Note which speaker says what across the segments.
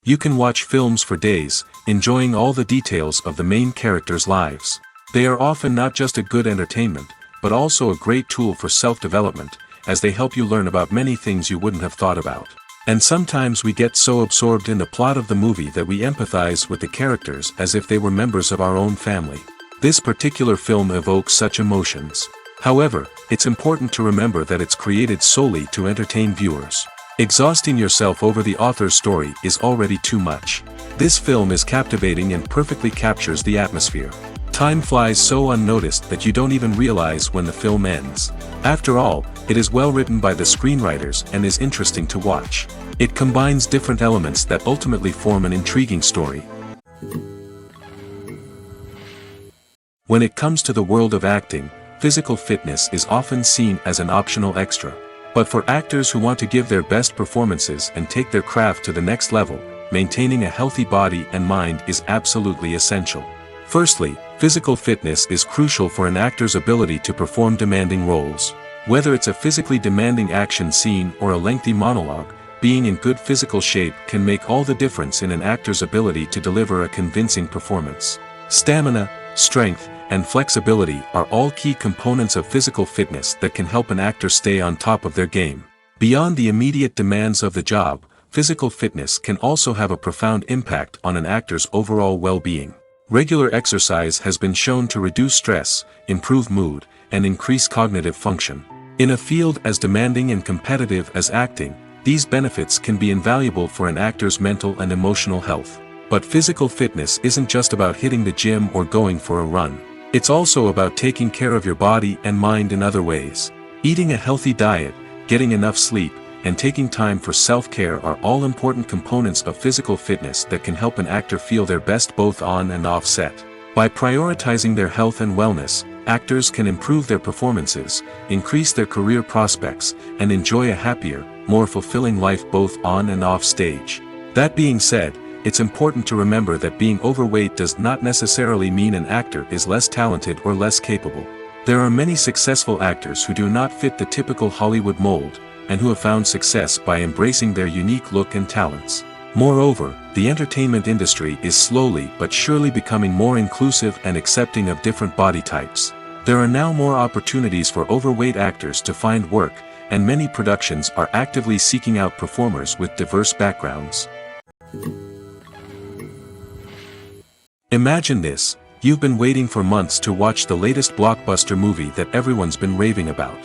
Speaker 1: You can watch films for days, enjoying all the details of the main characters' lives. They are often not just a good entertainment, but also a great tool for self-development, as they help you learn about many things you wouldn't have thought about. And sometimes we get so absorbed in the plot of the movie that we empathize with the characters as if they were members of our own family. This particular film evokes such emotions. However, it's important to remember that it's created solely to entertain viewers. Exhausting yourself over the author's story is already too much. This film is captivating and perfectly captures the atmosphere. Time flies so unnoticed that you don't even realize when the film ends. After all, it is well written by the screenwriters and is interesting to watch. It combines different elements that ultimately form an intriguing story. When it comes to the world of acting, physical fitness is often seen as an optional extra. But for actors who want to give their best performances and take their craft to the next level, maintaining a healthy body and mind is absolutely essential. Firstly, physical fitness is crucial for an actor's ability to perform demanding roles. Whether it's a physically demanding action scene or a lengthy monologue, being in good physical shape can make all the difference in an actor's ability to deliver a convincing performance. Stamina, strength, and flexibility are all key components of physical fitness that can help an actor stay on top of their game. Beyond the immediate demands of the job, physical fitness can also have a profound impact on an actor's overall well-being. Regular exercise has been shown to reduce stress, improve mood, and increase cognitive function. In a field as demanding and competitive as acting, these benefits can be invaluable for an actor's mental and emotional health. But physical fitness isn't just about hitting the gym or going for a run. It's also about taking care of your body and mind in other ways. Eating a healthy diet, getting enough sleep, and taking time for self-care are all important components of physical fitness that can help an actor feel their best both on and off set. By prioritizing their health and wellness, actors can improve their performances, increase their career prospects, and enjoy a happier, more fulfilling life both on and off stage. That being said, it's important to remember that being overweight does not necessarily mean an actor is less talented or less capable. There are many successful actors who do not fit the typical Hollywood mold, and who have found success by embracing their unique look and talents. Moreover, the entertainment industry is slowly but surely becoming more inclusive and accepting of different body types. There are now more opportunities for overweight actors to find work, and many productions are actively seeking out performers with diverse backgrounds. Imagine this: you've been waiting for months to watch the latest blockbuster movie that everyone's been raving about.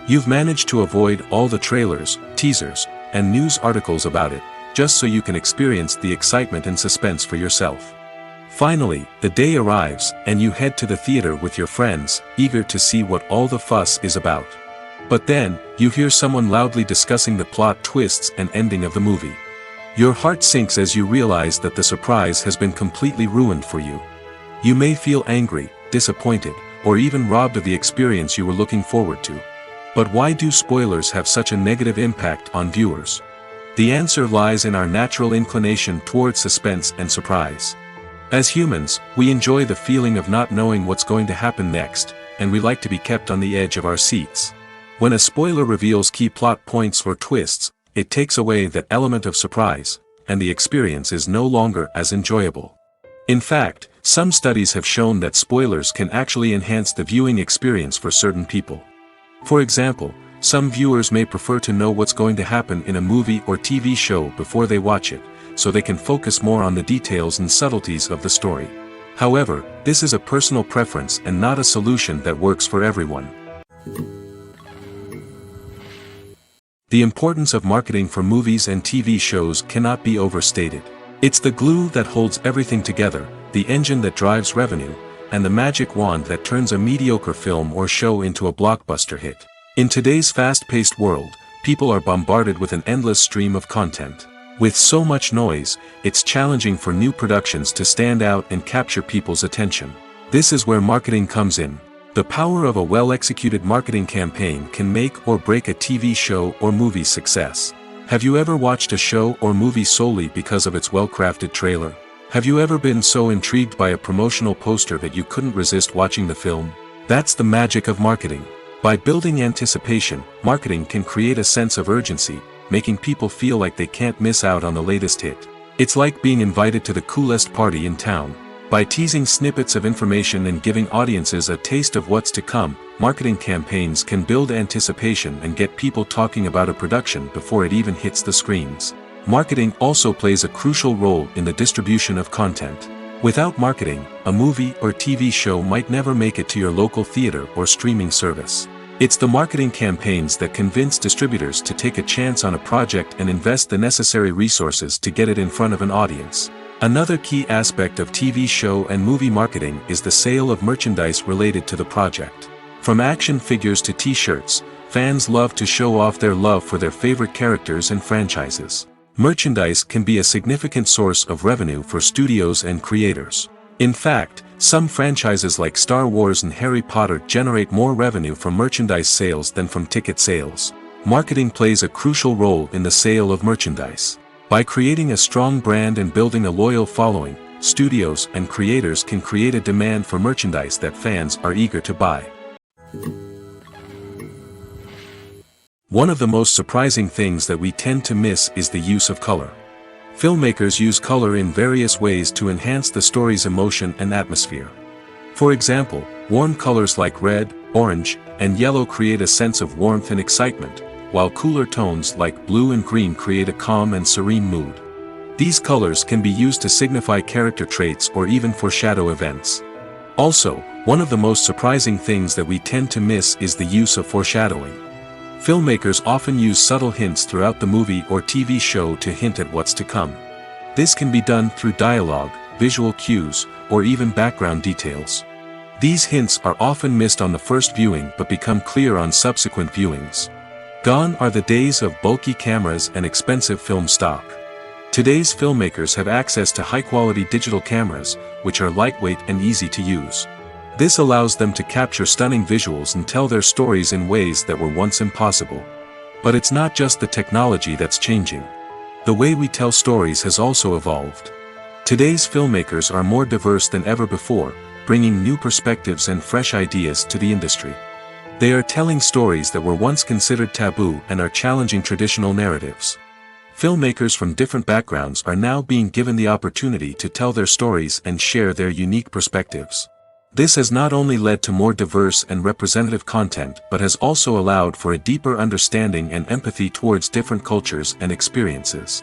Speaker 1: You've managed to avoid all the trailers, teasers, and news articles about it, just so you can experience the excitement and suspense for yourself. Finally, the day arrives, and you head to the theater with your friends, eager to see what all the fuss is about. But then, you hear someone loudly discussing the plot twists and ending of the movie. Your heart sinks as you realize that the surprise has been completely ruined for you. You may feel angry, disappointed, or even robbed of the experience you were looking forward to. But why do spoilers have such a negative impact on viewers? The answer lies in our natural inclination toward suspense and surprise. As humans, we enjoy the feeling of not knowing what's going to happen next, and we like to be kept on the edge of our seats. When a spoiler reveals key plot points or twists, it takes away that element of surprise, and the experience is no longer as enjoyable. In fact, some studies have shown that spoilers can actually enhance the viewing experience for certain people. For example, some viewers may prefer to know what's going to happen in a movie or TV show before they watch it, so they can focus more on the details and subtleties of the story. However, this is a personal preference and not a solution that works for everyone. The importance of marketing for movies and TV shows cannot be overstated. It's the glue that holds everything together, the engine that drives revenue, and the magic wand that turns a mediocre film or show into a blockbuster hit. In today's fast-paced world, people are bombarded with an endless stream of content. With so much noise, it's challenging for new productions to stand out and capture people's attention. This is where marketing comes in. The power of a well-executed marketing campaign can make or break a TV show or movie's success. Have you ever watched a show or movie solely because of its well-crafted trailer? Have you ever been so intrigued by a promotional poster that you couldn't resist watching the film? That's the magic of marketing. By building anticipation, marketing can create a sense of urgency, making people feel like they can't miss out on the latest hit. It's like being invited to the coolest party in town. By teasing snippets of information and giving audiences a taste of what's to come, marketing campaigns can build anticipation and get people talking about a production before it even hits the screens. Marketing also plays a crucial role in the distribution of content. Without marketing, a movie or TV show might never make it to your local theater or streaming service. It's the marketing campaigns that convince distributors to take a chance on a project and invest the necessary resources to get it in front of an audience. Another key aspect of TV show and movie marketing is the sale of merchandise related to the project. From action figures to t-shirts, fans love to show off their love for their favorite characters and franchises. Merchandise can be a significant source of revenue for studios and creators. In fact, some franchises like Star Wars and Harry Potter generate more revenue from merchandise sales than from ticket sales. Marketing plays a crucial role in the sale of merchandise. By creating a strong brand and building a loyal following, studios and creators can create a demand for merchandise that fans are eager to buy. One of the most surprising things that we tend to miss is the use of color. Filmmakers use color in various ways to enhance the story's emotion and atmosphere. For example, warm colors like red, orange, and yellow create a sense of warmth and excitement, while cooler tones like blue and green create a calm and serene mood. These colors can be used to signify character traits or even foreshadow events. Also, one of the most surprising things that we tend to miss is the use of foreshadowing. Filmmakers often use subtle hints throughout the movie or TV show to hint at what's to come. This can be done through dialogue, visual cues, or even background details. These hints are often missed on the first viewing but become clear on subsequent viewings. Gone are the days of bulky cameras and expensive film stock. Today's filmmakers have access to high-quality digital cameras, which are lightweight and easy to use. This allows them to capture stunning visuals and tell their stories in ways that were once impossible. But it's not just the technology that's changing. The way we tell stories has also evolved. Today's filmmakers are more diverse than ever before, bringing new perspectives and fresh ideas to the industry. They are telling stories that were once considered taboo and are challenging traditional narratives. Filmmakers from different backgrounds are now being given the opportunity to tell their stories and share their unique perspectives. This has not only led to more diverse and representative content but has also allowed for a deeper understanding and empathy towards different cultures and experiences.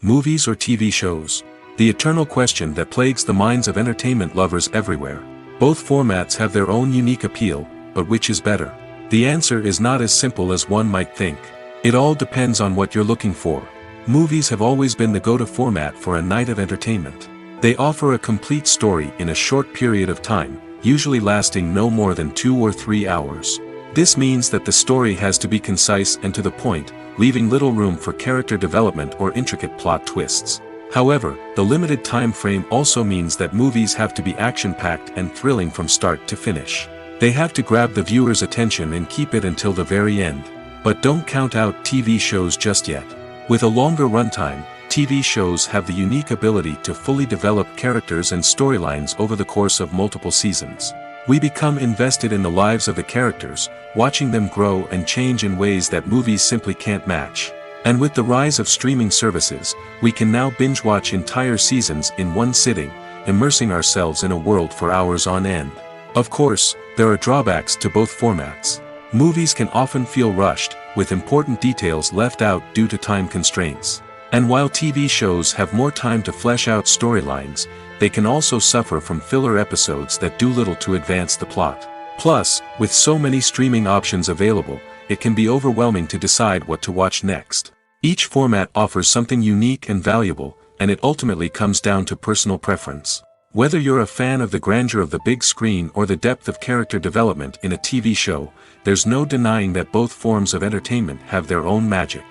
Speaker 1: Movies or TV shows? The eternal question that plagues the minds of entertainment lovers everywhere. Both formats have their own unique appeal, but which is better? The answer is not as simple as one might think. It all depends on what you're looking for. Movies have always been the go-to format for a night of entertainment. They offer a complete story in a short period of time, usually lasting no more than 2 or 3 hours. This means that the story has to be concise and to the point, leaving little room for character development or intricate plot twists. However, the limited time frame also means that movies have to be action-packed and thrilling from start to finish. They have to grab the viewer's attention and keep it until the very end. But don't count out TV shows just yet. With a longer runtime, TV shows have the unique ability to fully develop characters and storylines over the course of multiple seasons. We become invested in the lives of the characters, watching them grow and change in ways that movies simply can't match. And with the rise of streaming services, we can now binge-watch entire seasons in one sitting, immersing ourselves in a world for hours on end. Of course, there are drawbacks to both formats. Movies can often feel rushed, with important details left out due to time constraints. And while TV shows have more time to flesh out storylines, they can also suffer from filler episodes that do little to advance the plot. Plus, with so many streaming options available, it can be overwhelming to decide what to watch next. Each format offers something unique and valuable, and it ultimately comes down to personal preference. Whether you're a fan of the grandeur of the big screen or the depth of character development in a TV show, there's no denying that both forms of entertainment have their own magic.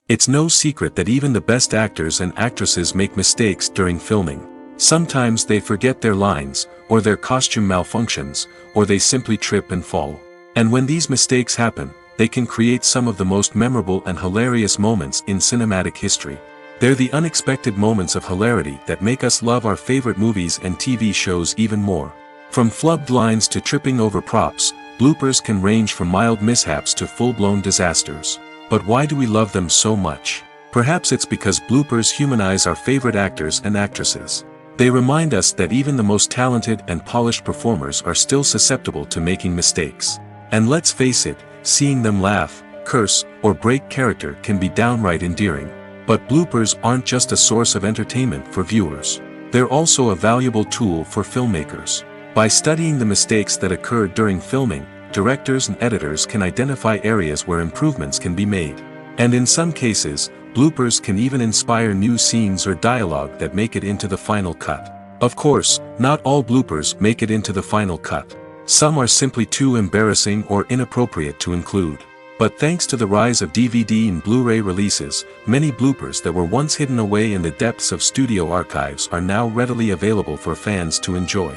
Speaker 1: It's no secret that even the best actors and actresses make mistakes during filming. Sometimes they forget their lines, or their costume malfunctions, or they simply trip and fall. And when these mistakes happen, they can create some of the most memorable and hilarious moments in cinematic history. They're the unexpected moments of hilarity that make us love our favorite movies and TV shows even more. From flubbed lines to tripping over props, bloopers can range from mild mishaps to full-blown disasters. But why do we love them so much? Perhaps it's because bloopers humanize our favorite actors and actresses. They remind us that even the most talented and polished performers are still susceptible to making mistakes. And let's face it, seeing them laugh, curse, or break character can be downright endearing. But bloopers aren't just a source of entertainment for viewers. They're also a valuable tool for filmmakers. By studying the mistakes that occurred during filming, directors and editors can identify areas where improvements can be made. And in some cases, bloopers can even inspire new scenes or dialogue that make it into the final cut. Of course, not all bloopers make it into the final cut. Some are simply too embarrassing or inappropriate to include. But thanks to the rise of DVD and Blu-ray releases, many bloopers that were once hidden away in the depths of studio archives are now readily available for fans to enjoy.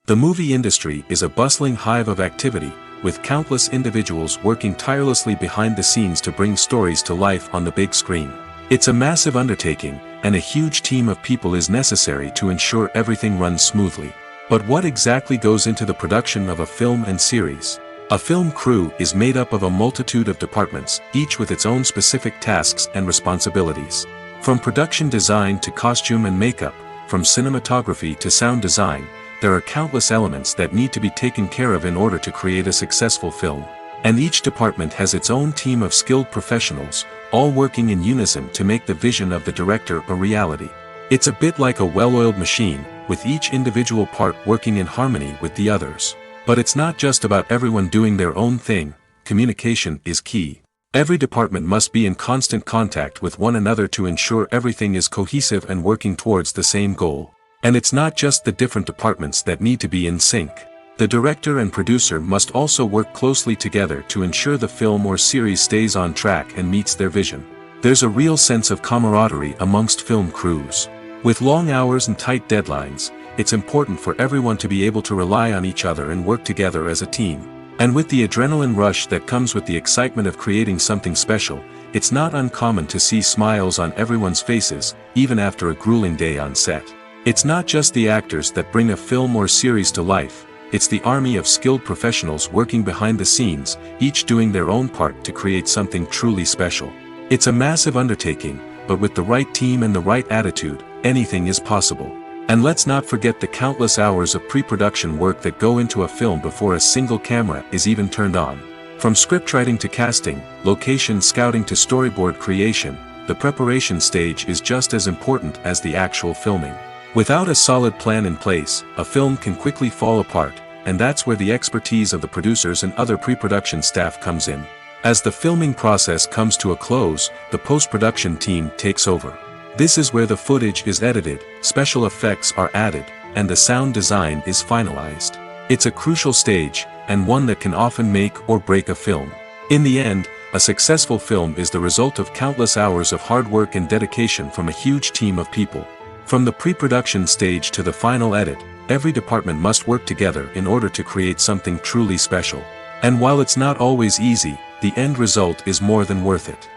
Speaker 1: The movie industry is a bustling hive of activity, with countless individuals working tirelessly behind the scenes to bring stories to life on the big screen. It's a massive undertaking, and a huge team of people is necessary to ensure everything runs smoothly. But what exactly goes into the production of a film and series? A film crew is made up of a multitude of departments, each with its own specific tasks and responsibilities. From production design to costume and makeup, from cinematography to sound design, there are countless elements that need to be taken care of in order to create a successful film. And each department has its own team of skilled professionals, all working in unison to make the vision of the director a reality. It's a bit like a well-oiled machine, with each individual part working in harmony with the others. But it's not just about everyone doing their own thing. Communication is key. Every department must be in constant contact with one another to ensure everything is cohesive and working towards the same goal. And it's not just the different departments that need to be in sync. The director and producer must also work closely together to ensure the film or series stays on track and meets their vision. There's a real sense of camaraderie amongst film crews. With long hours and tight deadlines, it's important for everyone to be able to rely on each other and work together as a team. And with the adrenaline rush that comes with the excitement of creating something special, it's not uncommon to see smiles on everyone's faces, even after a grueling day on set. It's not just the actors that bring a film or series to life, it's the army of skilled professionals working behind the scenes, each doing their own part to create something truly special. It's a massive undertaking, but with the right team and the right attitude, anything is possible. And let's not forget the countless hours of pre-production work that go into a film before a single camera is even turned on. From scriptwriting to casting, location scouting to storyboard creation, the preparation stage is just as important as the actual filming. Without a solid plan in place, a film can quickly fall apart, and that's where the expertise of the producers and other pre-production staff comes in. As the filming process comes to a close, the post-production team takes over. This is where the footage is edited, special effects are added, and the sound design is finalized. It's a crucial stage, and one that can often make or break a film. In the end, a successful film is the result of countless hours of hard work and dedication from a huge team of people. From the pre-production stage to the final edit, every department must work together in order to create something truly special. And while it's not always easy, the end result is more than worth it.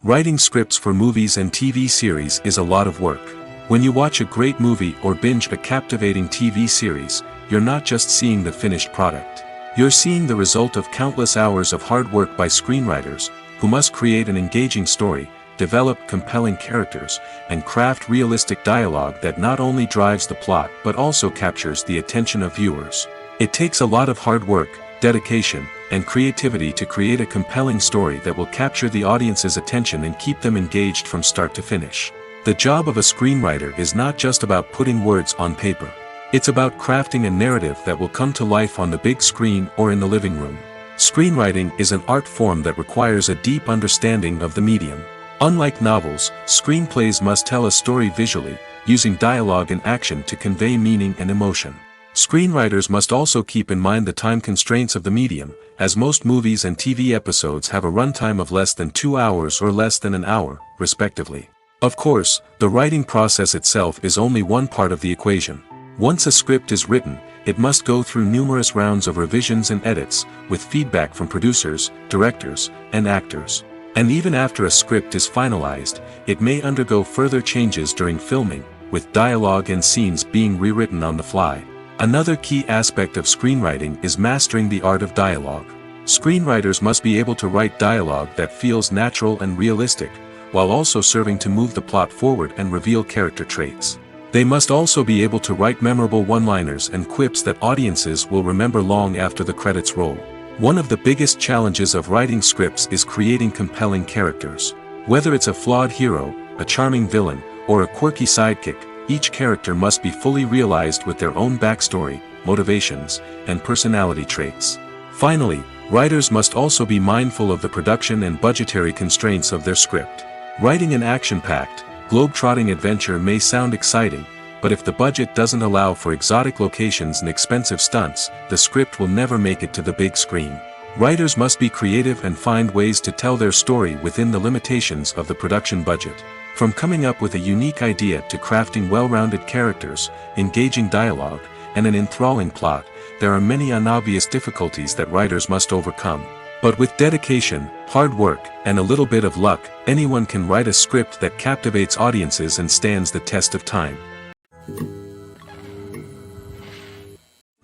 Speaker 1: Writing scripts for movies and TV series is a lot of work. When you watch a great movie or binge a captivating TV series, you're not just seeing the finished product. You're seeing the result of countless hours of hard work by screenwriters, who must create an engaging story, develop compelling characters, and craft realistic dialogue that not only drives the plot but also captures the attention of viewers. It takes a lot of hard work, dedication, and creativity to create a compelling story that will capture the audience's attention and keep them engaged from start to finish. The job of a screenwriter is not just about putting words on paper. It's about crafting a narrative that will come to life on the big screen or in the living room. Screenwriting is an art form that requires a deep understanding of the medium. Unlike novels, screenplays must tell a story visually, using dialogue and action to convey meaning and emotion. Screenwriters must also keep in mind the time constraints of the medium, as most movies and TV episodes have a runtime of less than 2 hours or less than an hour, respectively. Of course, the writing process itself is only one part of the equation. Once a script is written, it must go through numerous rounds of revisions and edits, with feedback from producers, directors, and actors. And even after a script is finalized, it may undergo further changes during filming, with dialogue and scenes being rewritten on the fly. Another key aspect of screenwriting is mastering the art of dialogue. Screenwriters must be able to write dialogue that feels natural and realistic, while also serving to move the plot forward and reveal character traits. They must also be able to write memorable one-liners and quips that audiences will remember long after the credits roll. One of the biggest challenges of writing scripts is creating compelling characters. Whether it's a flawed hero, a charming villain, or a quirky sidekick, each character must be fully realized with their own backstory, motivations, and personality traits. Finally, writers must also be mindful of the production and budgetary constraints of their script. Writing an action-packed, globe-trotting adventure may sound exciting, but if the budget doesn't allow for exotic locations and expensive stunts, the script will never make it to the big screen. Writers must be creative and find ways to tell their story within the limitations of the production budget. From coming up with a unique idea to crafting well-rounded characters, engaging dialogue, and an enthralling plot, there are many unobvious difficulties that writers must overcome. But with dedication, hard work, and a little bit of luck, anyone can write a script that captivates audiences and stands the test of time.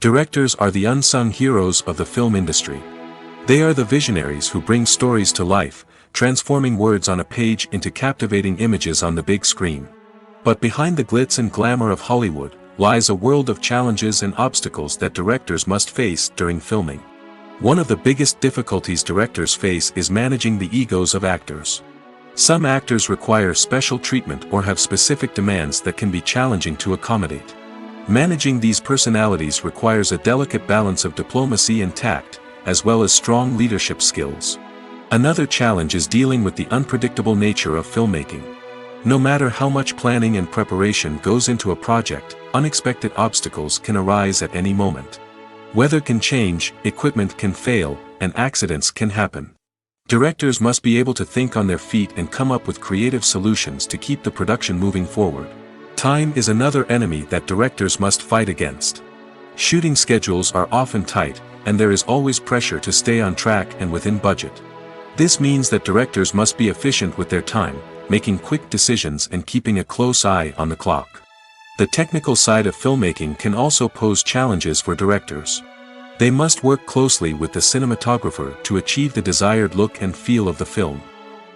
Speaker 1: Directors are the unsung heroes of the film industry. They are the visionaries who bring stories to life, transforming words on a page into captivating images on the big screen. But behind the glitz and glamour of Hollywood, lies a world of challenges and obstacles that directors must face during filming. One of the biggest difficulties directors face is managing the egos of actors. Some actors require special treatment or have specific demands that can be challenging to accommodate. Managing these personalities requires a delicate balance of diplomacy and tact, as well as strong leadership skills. Another challenge is dealing with the unpredictable nature of filmmaking. No matter how much planning and preparation goes into a project, unexpected obstacles can arise at any moment. Weather can change, equipment can fail, and accidents can happen. Directors must be able to think on their feet and come up with creative solutions to keep the production moving forward. Time is another enemy that directors must fight against. Shooting schedules are often tight, and there is always pressure to stay on track and within budget. This means that directors must be efficient with their time, making quick decisions and keeping a close eye on the clock. The technical side of filmmaking can also pose challenges for directors. They must work closely with the cinematographer to achieve the desired look and feel of the film.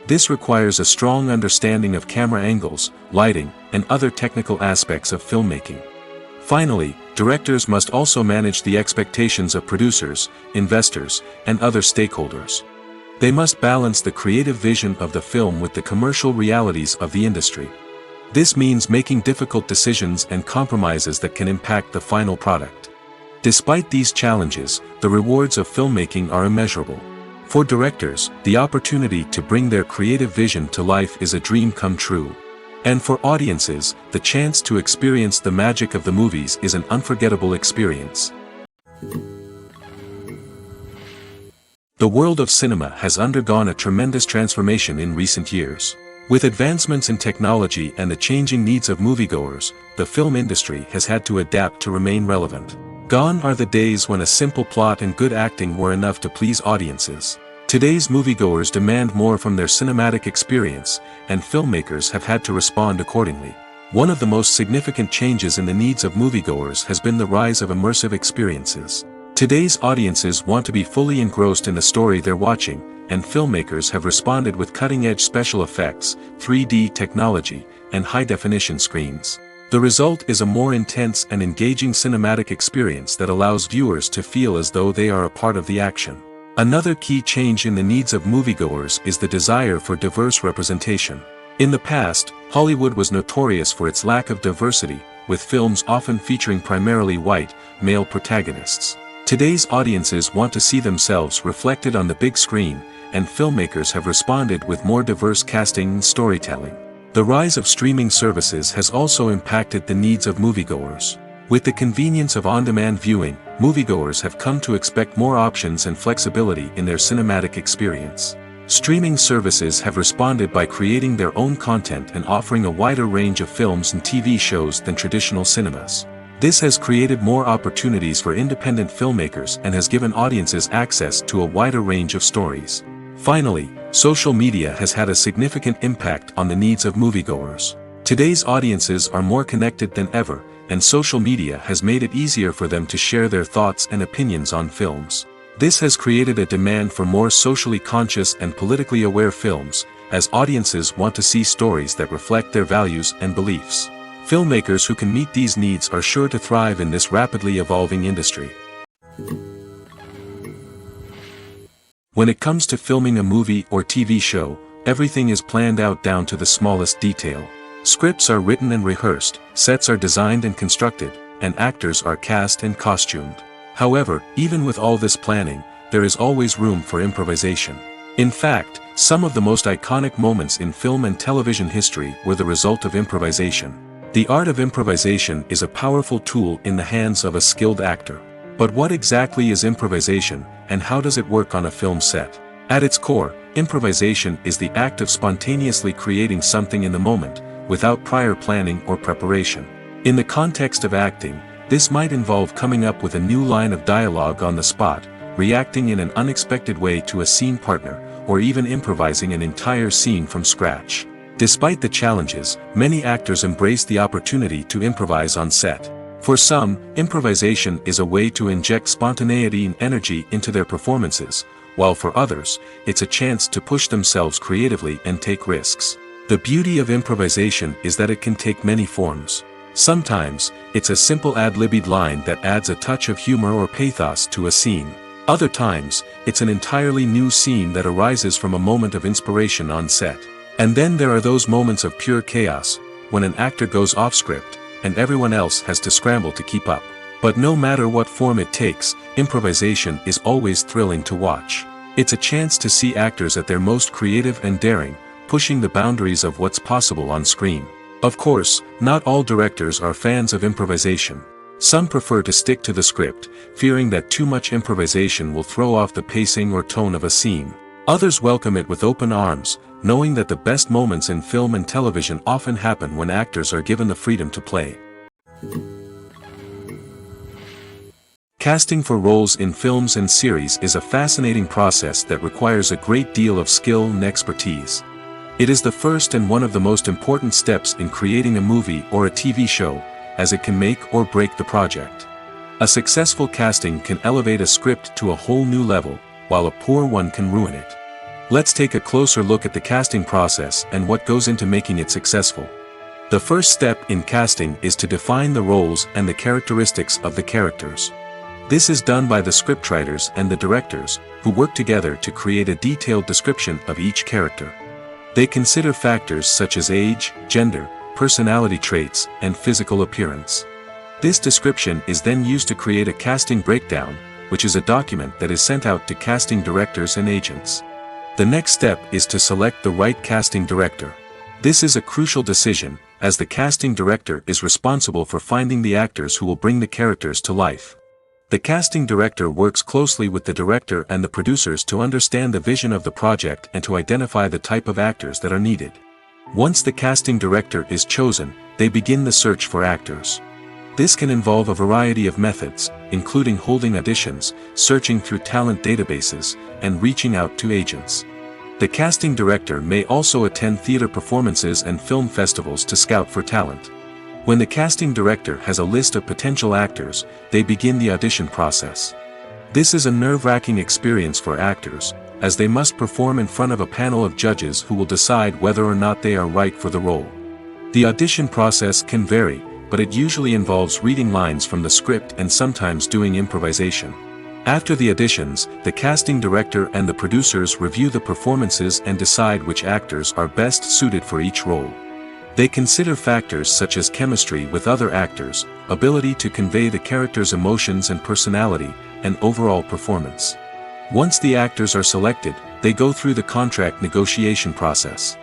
Speaker 1: This requires a strong understanding of camera angles, lighting, and other technical aspects of filmmaking. Finally, directors must also manage the expectations of producers, investors, and other stakeholders. They must balance the creative vision of the film with the commercial realities of the industry. This means making difficult decisions and compromises that can impact the final product. Despite these challenges, the rewards of filmmaking are immeasurable. For directors, the opportunity to bring their creative vision to life is a dream come true. And for audiences, the chance to experience the magic of the movies is an unforgettable experience. The world of cinema has undergone a tremendous transformation in recent years. With advancements in technology and the changing needs of moviegoers, the film industry has had to adapt to remain relevant. Gone are the days when a simple plot and good acting were enough to please audiences. Today's moviegoers demand more from their cinematic experience, and filmmakers have had to respond accordingly. One of the most significant changes in the needs of moviegoers has been the rise of immersive experiences. Today's audiences want to be fully engrossed in the story they're watching, and filmmakers have responded with cutting-edge special effects, 3D technology, and high-definition screens. The result is a more intense and engaging cinematic experience that allows viewers to feel as though they are a part of the action. Another key change in the needs of moviegoers is the desire for diverse representation. In the past, Hollywood was notorious for its lack of diversity, with films often featuring primarily white, male protagonists. Today's audiences want to see themselves reflected on the big screen, and filmmakers have responded with more diverse casting and storytelling. The rise of streaming services has also impacted the needs of moviegoers. With the convenience of on-demand viewing, moviegoers have come to expect more options and flexibility in their cinematic experience. Streaming services have responded by creating their own content and offering a wider range of films and TV shows than traditional cinemas. This has created more opportunities for independent filmmakers and has given audiences access to a wider range of stories. Finally, social media has had a significant impact on the needs of moviegoers. Today's audiences are more connected than ever, and social media has made it easier for them to share their thoughts and opinions on films. This has created a demand for more socially conscious and politically aware films, as audiences want to see stories that reflect their values and beliefs. Filmmakers who can meet these needs are sure to thrive in this rapidly evolving industry. When it comes to filming a movie or TV show, everything is planned out down to the smallest detail. Scripts are written and rehearsed, sets are designed and constructed, and actors are cast and costumed. However, even with all this planning, there is always room for improvisation. In fact, some of the most iconic moments in film and television history were the result of improvisation. The art of improvisation is a powerful tool in the hands of a skilled actor. But what exactly is improvisation, and how does it work on a film set? At its core, improvisation is the act of spontaneously creating something in the moment, without prior planning or preparation. In the context of acting, this might involve coming up with a new line of dialogue on the spot, reacting in an unexpected way to a scene partner, or even improvising an entire scene from scratch. Despite the challenges, many actors embrace the opportunity to improvise on set. For some, improvisation is a way to inject spontaneity and energy into their performances, while for others, it's a chance to push themselves creatively and take risks. The beauty of improvisation is that it can take many forms. Sometimes, it's a simple ad-libbed line that adds a touch of humor or pathos to a scene. Other times, it's an entirely new scene that arises from a moment of inspiration on set. And then there are those moments of pure chaos, when an actor goes off script, and everyone else has to scramble to keep up. But no matter what form it takes, improvisation is always thrilling to watch. It's a chance to see actors at their most creative and daring, pushing the boundaries of what's possible on screen. Of course, not all directors are fans of improvisation. Some prefer to stick to the script, fearing that too much improvisation will throw off the pacing or tone of a scene. Others welcome it with open arms, knowing that the best moments in film and television often happen when actors are given the freedom to play. Casting for roles in films and series is a fascinating process that requires a great deal of skill and expertise. It is the first and one of the most important steps in creating a movie or a TV show, as it can make or break the project. A successful casting can elevate a script to a whole new level, while a poor one can ruin it. Let's take a closer look at the casting process and what goes into making it successful. The first step in casting is to define the roles and the characteristics of the characters. This is done by the scriptwriters and the directors, who work together to create a detailed description of each character. They consider factors such as age, gender, personality traits, and physical appearance. This description is then used to create a casting breakdown, which is a document that is sent out to casting directors and agents. The next step is to select the right casting director. This is a crucial decision, as the casting director is responsible for finding the actors who will bring the characters to life. The casting director works closely with the director and the producers to understand the vision of the project and to identify the type of actors that are needed. Once the casting director is chosen, they begin the search for actors. This can involve a variety of methods, including holding auditions, searching through talent databases, and reaching out to agents. The casting director may also attend theater performances and film festivals to scout for talent. When the casting director has a list of potential actors, they begin the audition process. This is a nerve-wracking experience for actors, as they must perform in front of a panel of judges who will decide whether or not they are right for the role. The audition process can vary, but it usually involves reading lines from the script and sometimes doing improvisation. After the auditions, the casting director and the producers review the performances and decide which actors are best suited for each role. They consider factors such as chemistry with other actors, ability to convey the character's emotions and personality, and overall performance. Once the actors are selected, they go through the contract negotiation process.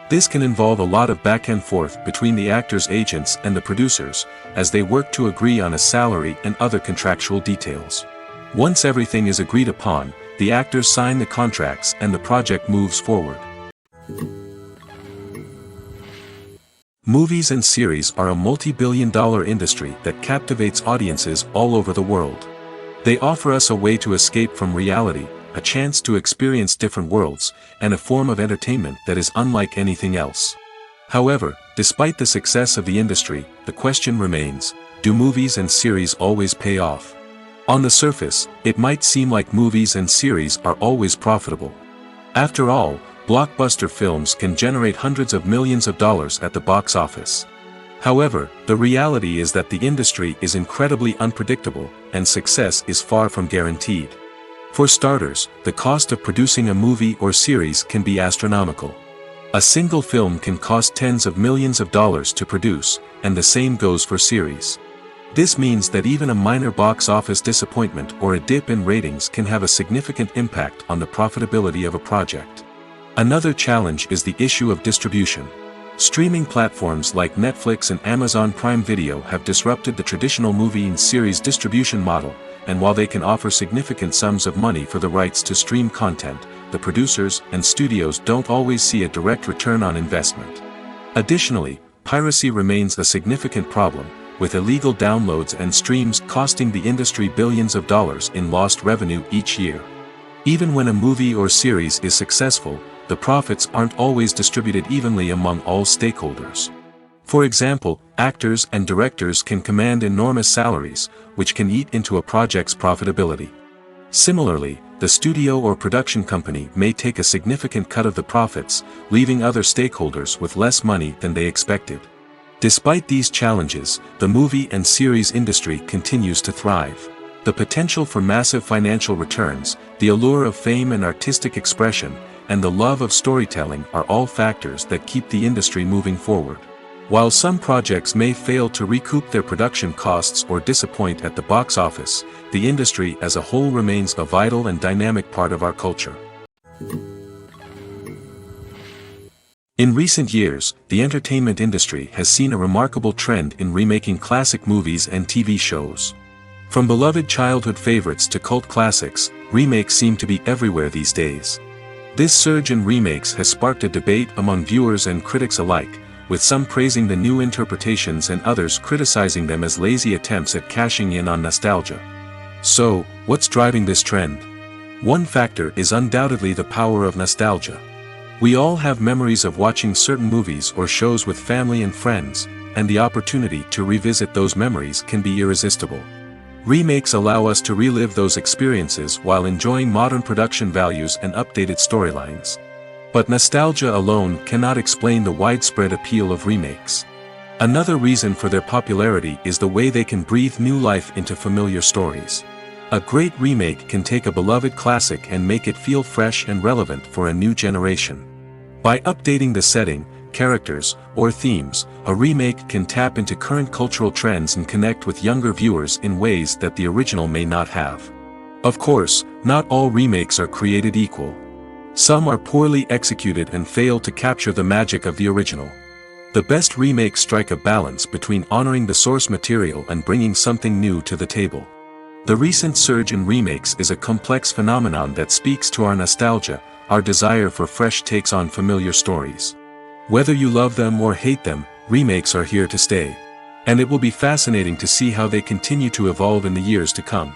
Speaker 1: This can involve a lot of back and forth between the actors' agents and the producers, as they work to agree on a salary and other contractual details. Once everything is agreed upon, the actors sign the contracts and the project moves forward. Movies and series are a multi-billion-dollar industry that captivates audiences all over the world. They offer us a way to escape from reality, a chance to experience different worlds, and a form of entertainment that is unlike anything else. However, despite the success of the industry, the question remains, do movies and series always pay off? On the surface, it might seem like movies and series are always profitable. After all, blockbuster films can generate hundreds of millions of dollars at the box office. However, the reality is that the industry is incredibly unpredictable, and success is far from guaranteed. For starters, the cost of producing a movie or series can be astronomical. A single film can cost tens of millions of dollars to produce, and the same goes for series. This means that even a minor box office disappointment or a dip in ratings can have a significant impact on the profitability of a project. Another challenge is the issue of distribution. Streaming platforms like Netflix and Amazon Prime Video have disrupted the traditional movie and series distribution model, and while they can offer significant sums of money for the rights to stream content, the producers and studios don't always see a direct return on investment. Additionally, piracy remains a significant problem, with illegal downloads and streams costing the industry billions of dollars in lost revenue each year. Even when a movie or series is successful, the profits aren't always distributed evenly among all stakeholders. For example, actors and directors can command enormous salaries, which can eat into a project's profitability. Similarly, the studio or production company may take a significant cut of the profits, leaving other stakeholders with less money than they expected. Despite these challenges, the movie and series industry continues to thrive. The potential for massive financial returns, the allure of fame and artistic expression, and the love of storytelling are all factors that keep the industry moving forward. While some projects may fail to recoup their production costs or disappoint at the box office, the industry as a whole remains a vital and dynamic part of our culture. In recent years, the entertainment industry has seen a remarkable trend in remaking classic movies and TV shows. From beloved childhood favorites to cult classics, remakes seem to be everywhere these days. This surge in remakes has sparked a debate among viewers and critics alike, with some praising the new interpretations and others criticizing them as lazy attempts at cashing in on nostalgia. So, what's driving this trend? One factor is undoubtedly the power of nostalgia. We all have memories of watching certain movies or shows with family and friends, and the opportunity to revisit those memories can be irresistible. Remakes allow us to relive those experiences while enjoying modern production values and updated storylines. But nostalgia alone cannot explain the widespread appeal of remakes. Another reason for their popularity is the way they can breathe new life into familiar stories. A great remake can take a beloved classic and make it feel fresh and relevant for a new generation. By updating the setting, characters, or themes, a remake can tap into current cultural trends and connect with younger viewers in ways that the original may not have. Of course, not all remakes are created equal. Some are poorly executed and fail to capture the magic of the original. The best remakes strike a balance between honoring the source material and bringing something new to the table. The recent surge in remakes is a complex phenomenon that speaks to our nostalgia, our desire for fresh takes on familiar stories. Whether you love them or hate them, remakes are here to stay. And it will be fascinating to see how they continue to evolve in the years to come.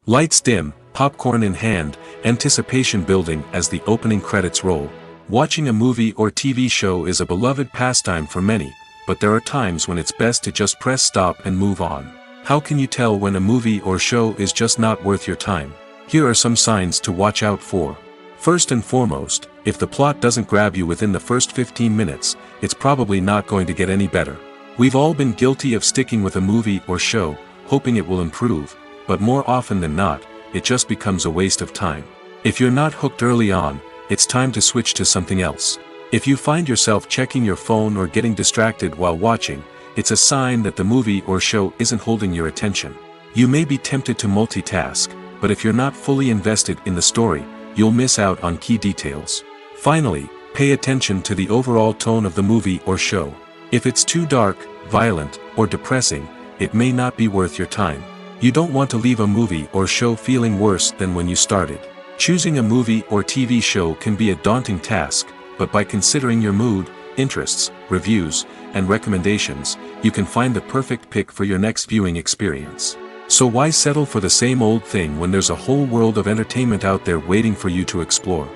Speaker 1: Lights dim, popcorn in hand, anticipation building as the opening credits roll. Watching a movie or TV show is a beloved pastime for many, but there are times when it's best to just press stop and move on. How can you tell when a movie or show is just not worth your time? Here are some signs to watch out for. First and foremost, if the plot doesn't grab you within the first 15 minutes, it's probably not going to get any better. We've all been guilty of sticking with a movie or show, hoping it will improve, but more often than not, it just becomes a waste of time. If you're not hooked early on, it's time to switch to something else. If you find yourself checking your phone or getting distracted while watching, it's a sign that the movie or show isn't holding your attention. You may be tempted to multitask, but if you're not fully invested in the story, you'll miss out on key details. Finally, pay attention to the overall tone of the movie or show. If it's too dark, violent, or depressing, it may not be worth your time. You don't want to leave a movie or show feeling worse than when you started. Choosing a movie or TV show can be a daunting task, but by considering your mood, interests, reviews, and recommendations, you can find the perfect pick for your next viewing experience. So why settle for the same old thing when there's a whole world of entertainment out there waiting for you to explore?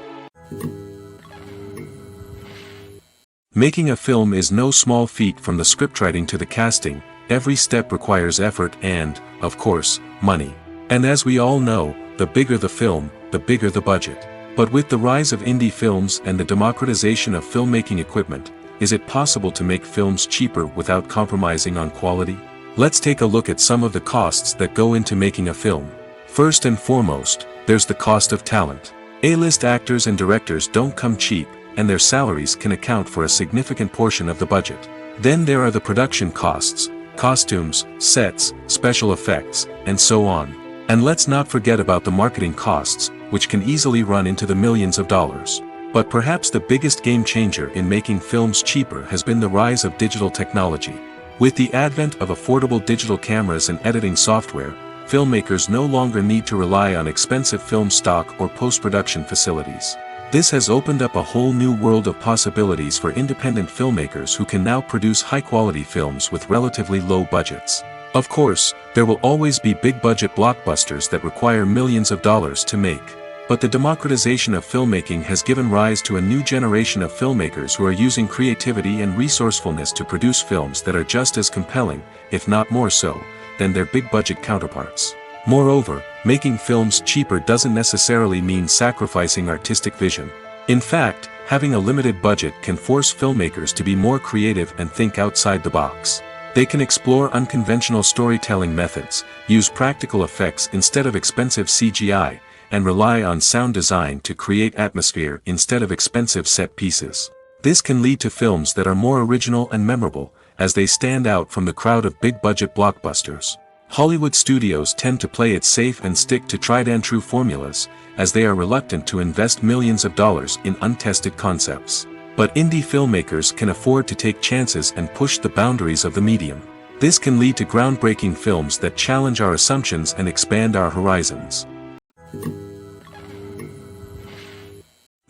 Speaker 1: Making a film is no small feat. From the scriptwriting to the casting, every step requires effort and, of course, money. And as we all know, the bigger the film, the bigger the budget. But with the rise of indie films and the democratization of filmmaking equipment, is it possible to make films cheaper without compromising on quality? Let's take a look at some of the costs that go into making a film. First and foremost, there's the cost of talent. A-list actors and directors don't come cheap, and their salaries can account for a significant portion of the budget. Then there are the production costs, costumes, sets, special effects, and so on. And let's not forget about the marketing costs, which can easily run into the millions of dollars. But perhaps the biggest game changer in making films cheaper has been the rise of digital technology. With the advent of affordable digital cameras and editing software, filmmakers no longer need to rely on expensive film stock or post-production facilities. This has opened up a whole new world of possibilities for independent filmmakers who can now produce high-quality films with relatively low budgets. Of course, there will always be big-budget blockbusters that require millions of dollars to make. But the democratization of filmmaking has given rise to a new generation of filmmakers who are using creativity and resourcefulness to produce films that are just as compelling, if not more so, than their big-budget counterparts. Moreover, making films cheaper doesn't necessarily mean sacrificing artistic vision. In fact, having a limited budget can force filmmakers to be more creative and think outside the box. They can explore unconventional storytelling methods, use practical effects instead of expensive CGI, and rely on sound design to create atmosphere instead of expensive set pieces. This can lead to films that are more original and memorable, as they stand out from the crowd of big-budget blockbusters. Hollywood studios tend to play it safe and stick to tried-and-true formulas, as they are reluctant to invest millions of dollars in untested concepts. But indie filmmakers can afford to take chances and push the boundaries of the medium. This can lead to groundbreaking films that challenge our assumptions and expand our horizons.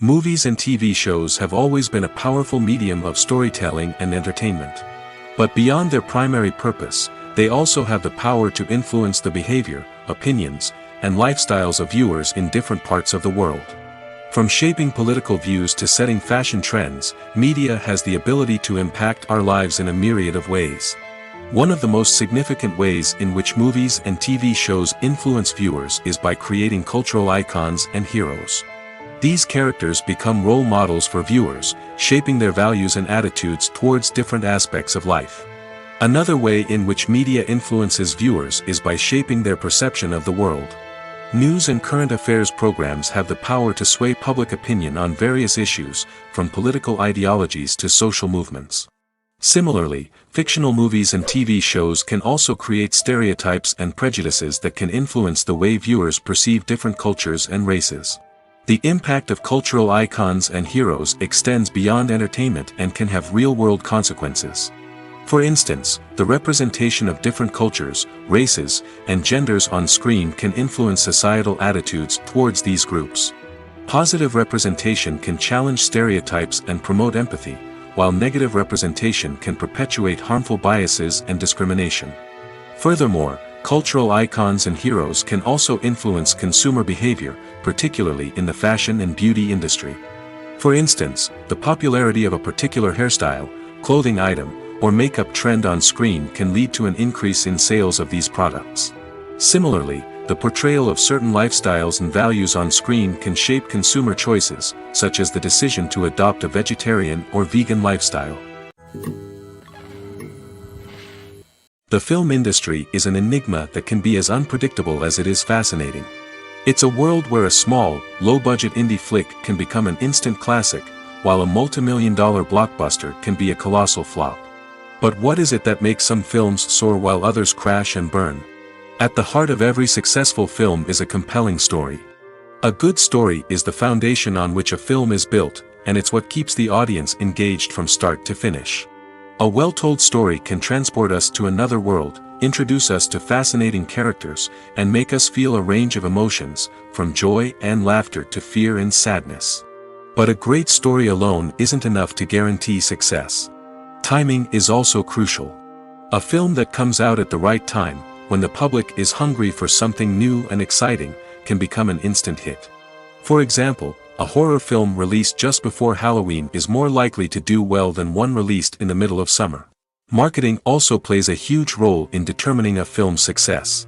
Speaker 1: Movies and TV shows have always been a powerful medium of storytelling and entertainment. But beyond their primary purpose, they also have the power to influence the behavior, opinions, and lifestyles of viewers in different parts of the world. From shaping political views to setting fashion trends, media has the ability to impact our lives in a myriad of ways. One of the most significant ways in which movies and TV shows influence viewers is by creating cultural icons and heroes. These characters become role models for viewers, shaping their values and attitudes towards different aspects of life. Another way in which media influences viewers is by shaping their perception of the world. News and current affairs programs have the power to sway public opinion on various issues, from political ideologies to social movements. Similarly, fictional movies and TV shows can also create stereotypes and prejudices that can influence the way viewers perceive different cultures and races. The impact of cultural icons and heroes extends beyond entertainment and can have real-world consequences. For instance, the representation of different cultures, races, and genders on screen can influence societal attitudes towards these groups. Positive representation can challenge stereotypes and promote empathy, while negative representation can perpetuate harmful biases and discrimination. Furthermore, cultural icons and heroes can also influence consumer behavior, particularly in the fashion and beauty industry. For instance, the popularity of a particular hairstyle, clothing item, or makeup trend on screen can lead to an increase in sales of these products. Similarly, the portrayal of certain lifestyles and values on screen can shape consumer choices, such as the decision to adopt a vegetarian or vegan lifestyle. The film industry is an enigma that can be as unpredictable as it is fascinating. It's a world where a small, low-budget indie flick can become an instant classic, while a multi-million-dollar blockbuster can be a colossal flop. But what is it that makes some films soar while others crash and burn? At the heart of every successful film is a compelling story. A good story is the foundation on which a film is built, and it's what keeps the audience engaged from start to finish. A well-told story can transport us to another world, introduce us to fascinating characters, and make us feel a range of emotions, from joy and laughter to fear and sadness. But a great story alone isn't enough to guarantee success. Timing is also crucial. A film that comes out at the right time, when the public is hungry for something new and exciting, can become an instant hit. For example, A horror film released just before Halloween is more likely to do well than one released in the middle of summer. Marketing also plays a huge role in determining a film's success.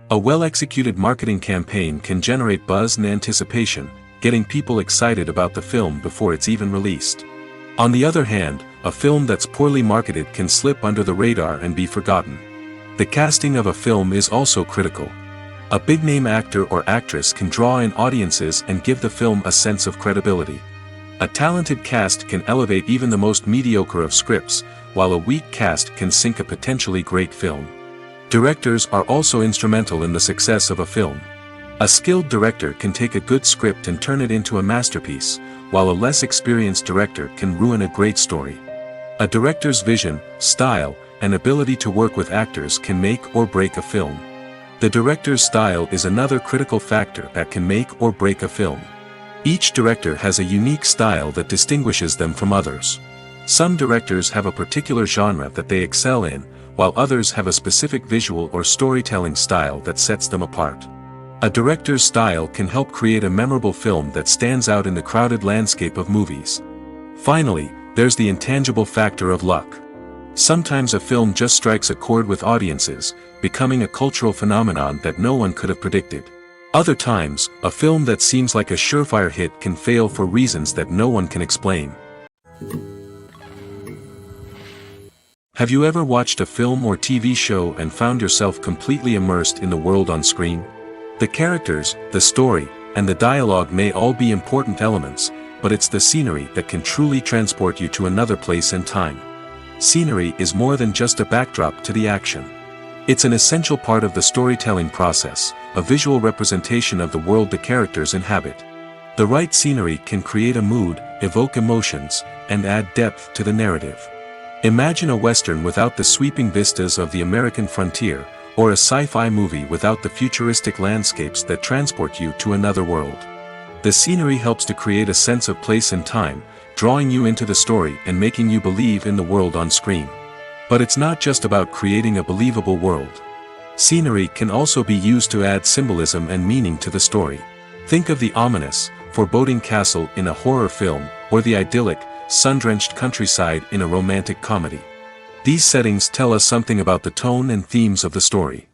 Speaker 1: A well-executed marketing campaign can generate buzz and anticipation, getting people excited about the film before it's even released. On the other hand, a film that's poorly marketed can slip under the radar and be forgotten. The casting of a film is also critical. A big-name actor or actress can draw in audiences and give the film a sense of credibility. A talented cast can elevate even the most mediocre of scripts, while a weak cast can sink a potentially great film. Directors are also instrumental in the success of a film. A skilled director can take a good script and turn it into a masterpiece, while a less experienced director can ruin a great story. A director's vision, style, and ability to work with actors can make or break a film. The director's style is another critical factor that can make or break a film. Each director has a unique style that distinguishes them from others. Some directors have a particular genre that they excel in, while others have a specific visual or storytelling style that sets them apart. A director's style can help create a memorable film that stands out in the crowded landscape of movies. Finally, there's the intangible factor of luck. Sometimes a film just strikes a chord with audiences, becoming a cultural phenomenon that no one could have predicted. Other times, a film that seems like a surefire hit can fail for reasons that no one can explain. Have you ever watched a film or TV show and found yourself completely immersed in the world on screen? The characters, the story, and the dialogue may all be important elements, but it's the scenery that can truly transport you to another place and time. Scenery is more than just a backdrop to the action. It's an essential part of the storytelling process, a visual representation of the world the characters inhabit. The right scenery can create a mood, evoke emotions, and add depth to the narrative. Imagine a Western without the sweeping vistas of the American frontier, or a sci-fi movie without the futuristic landscapes that transport you to another world. The scenery helps to create a sense of place and time, drawing you into the story and making you believe in the world on screen. But it's not just about creating a believable world. Scenery can also be used to add symbolism and meaning to the story. Think of the ominous, foreboding castle in a horror film, or the idyllic, sun-drenched countryside in a romantic comedy. These settings tell us something about the tone and themes of the story.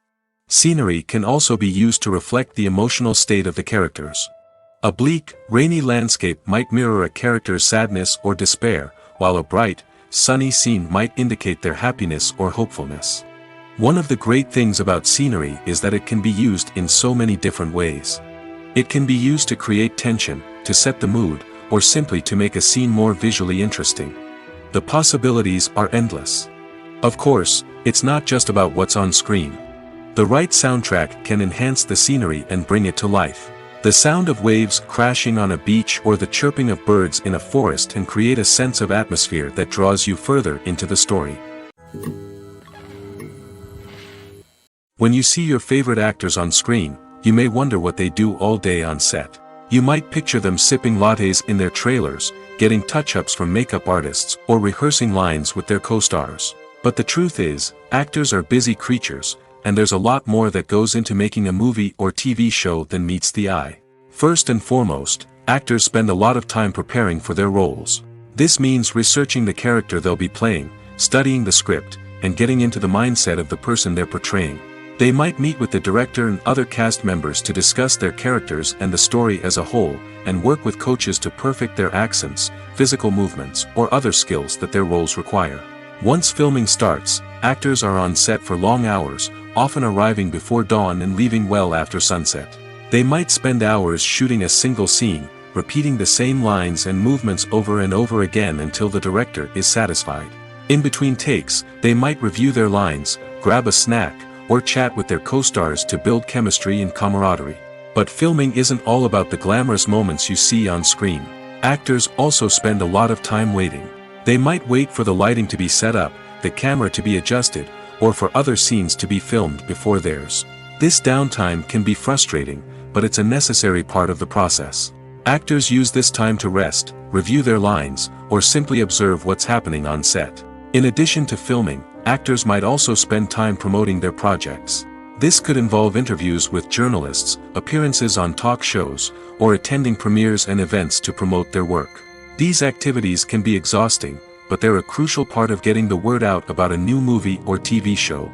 Speaker 1: Scenery can also be used to reflect the emotional state of the characters. A bleak, rainy landscape might mirror a character's sadness or despair, while a bright, sunny scene might indicate their happiness or hopefulness. One of the great things about scenery is that it can be used in so many different ways. It can be used to create tension, to set the mood, or simply to make a scene more visually interesting. The possibilities are endless. Of course, it's not just about what's on screen. The right soundtrack can enhance the scenery and bring it to life. The sound of waves crashing on a beach or the chirping of birds in a forest can create a sense of atmosphere that draws you further into the story. When you see your favorite actors on screen, you may wonder what they do all day on set. You might picture them sipping lattes in their trailers, getting touch-ups from makeup artists, or rehearsing lines with their co-stars. But the truth is, actors are busy creatures, and there's a lot more that goes into making a movie or TV show than meets the eye. First and foremost, actors spend a lot of time preparing for their roles. This means researching the character they'll be playing, studying the script, and getting into the mindset of the person they're portraying. They might meet with the director and other cast members to discuss their characters and the story as a whole, and work with coaches to perfect their accents, physical movements, or other skills that their roles require. Once filming starts, actors are on set for long hours, often arriving before dawn and leaving well after sunset. They might spend hours shooting a single scene, repeating the same lines and movements over and over again until the director is satisfied. In between takes, they might review their lines, grab a snack, or chat with their co-stars to build chemistry and camaraderie. But filming isn't all about the glamorous moments you see on screen. Actors also spend a lot of time waiting. They might wait for the lighting to be set up, the camera to be adjusted, or for other scenes to be filmed before theirs. This downtime can be frustrating, but it's a necessary part of the process. Actors use this time to rest, review their lines, or simply observe what's happening on set. In addition to filming, actors might also spend time promoting their projects. This could involve interviews with journalists, appearances on talk shows, or attending premieres and events to promote their work. These activities can be exhausting, but they're a crucial part of getting the word out about a new movie or TV show.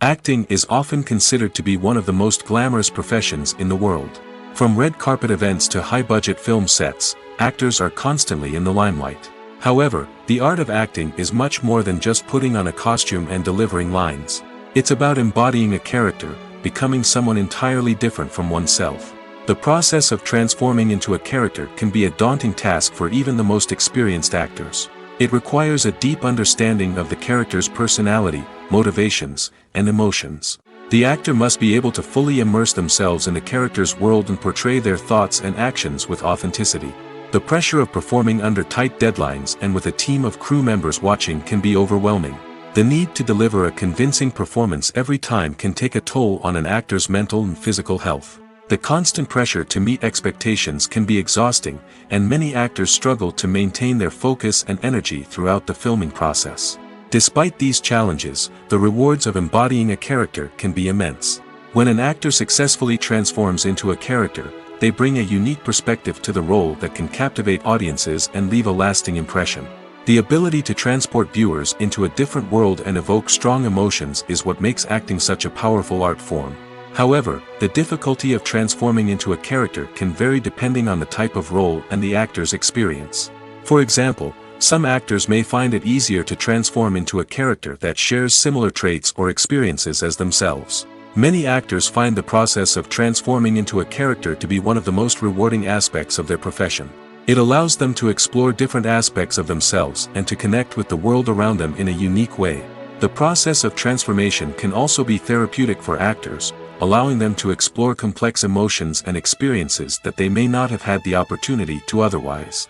Speaker 1: Acting is often considered to be one of the most glamorous professions in the world. From red carpet events to high-budget film sets, actors are constantly in the limelight. However, the art of acting is much more than just putting on a costume and delivering lines. It's about embodying a character, becoming someone entirely different from oneself. The process of transforming into a character can be a daunting task for even the most experienced actors. It requires a deep understanding of the character's personality, motivations, and emotions. The actor must be able to fully immerse themselves in the character's world and portray their thoughts and actions with authenticity. The pressure of performing under tight deadlines and with a team of crew members watching can be overwhelming. The need to deliver a convincing performance every time can take a toll on an actor's mental and physical health. The constant pressure to meet expectations can be exhausting, and many actors struggle to maintain their focus and energy throughout the filming process. Despite these challenges, the rewards of embodying a character can be immense. When an actor successfully transforms into a character, they bring a unique perspective to the role that can captivate audiences and leave a lasting impression. The ability to transport viewers into a different world and evoke strong emotions is what makes acting such a powerful art form. However, the difficulty of transforming into a character can vary depending on the type of role and the actor's experience. For example, some actors may find it easier to transform into a character that shares similar traits or experiences as themselves. Many actors find the process of transforming into a character to be one of the most rewarding aspects of their profession. It allows them to explore different aspects of themselves and to connect with the world around them in a unique way. The process of transformation can also be therapeutic for actors, allowing them to explore complex emotions and experiences that they may not have had the opportunity to otherwise.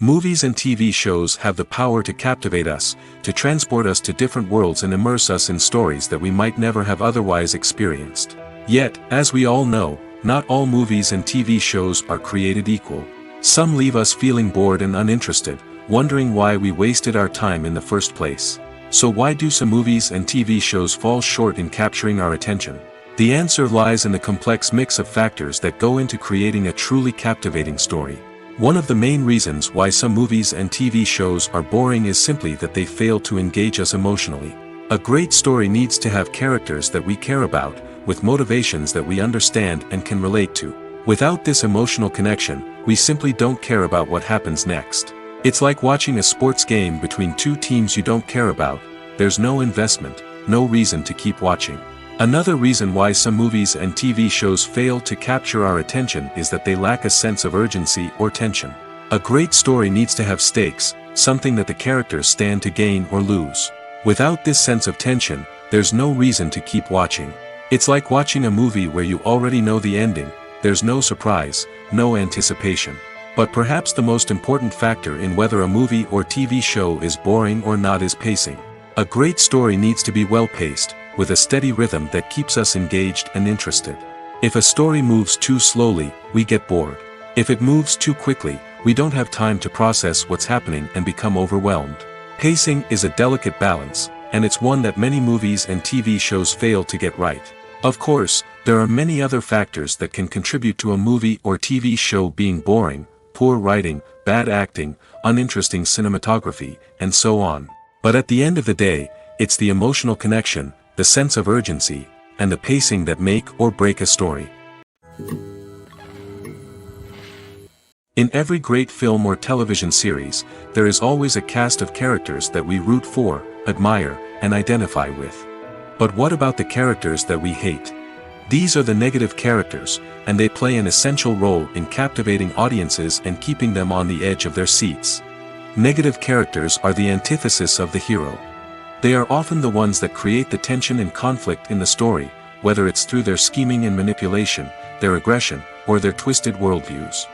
Speaker 1: Movies and TV shows have the power to captivate us, to transport us to different worlds and immerse us in stories that we might never have otherwise experienced. Yet, as we all know, not all movies and TV shows are created equal. Some leave us feeling bored and uninterested, wondering why we wasted our time in the first place. So why do some movies and TV shows fall short in capturing our attention? The answer lies in the complex mix of factors that go into creating a truly captivating story. One of the main reasons why some movies and TV shows are boring is simply that they fail to engage us emotionally. A great story needs to have characters that we care about, with motivations that we understand and can relate to. Without this emotional connection, we simply don't care about what happens next. It's like watching a sports game between two teams you don't care about. There's no investment, no reason to keep watching. Another reason why some movies and TV shows fail to capture our attention is that they lack a sense of urgency or tension. A great story needs to have stakes, something that the characters stand to gain or lose. Without this sense of tension, there's no reason to keep watching. It's like watching a movie where you already know the ending, there's no surprise, no anticipation. But perhaps the most important factor in whether a movie or TV show is boring or not is pacing. A great story needs to be well-paced, with a steady rhythm that keeps us engaged and interested. If a story moves too slowly, we get bored. If it moves too quickly, we don't have time to process what's happening and become overwhelmed. Pacing is a delicate balance, and it's one that many movies and TV shows fail to get right. Of course, there are many other factors that can contribute to a movie or TV show being boring: poor writing, bad acting, uninteresting cinematography, and so on. But at the end of the day, it's the emotional connection, the sense of urgency, and the pacing that make or break a story. In every great film or television series, there is always a cast of characters that we root for, admire, and identify with. But what about the characters that we hate? These are the negative characters, and they play an essential role in captivating audiences and keeping them on the edge of their seats. Negative characters are the antithesis of the hero. They are often the ones that create the tension and conflict in the story, whether it's through their scheming and manipulation, their aggression, or their twisted worldviews.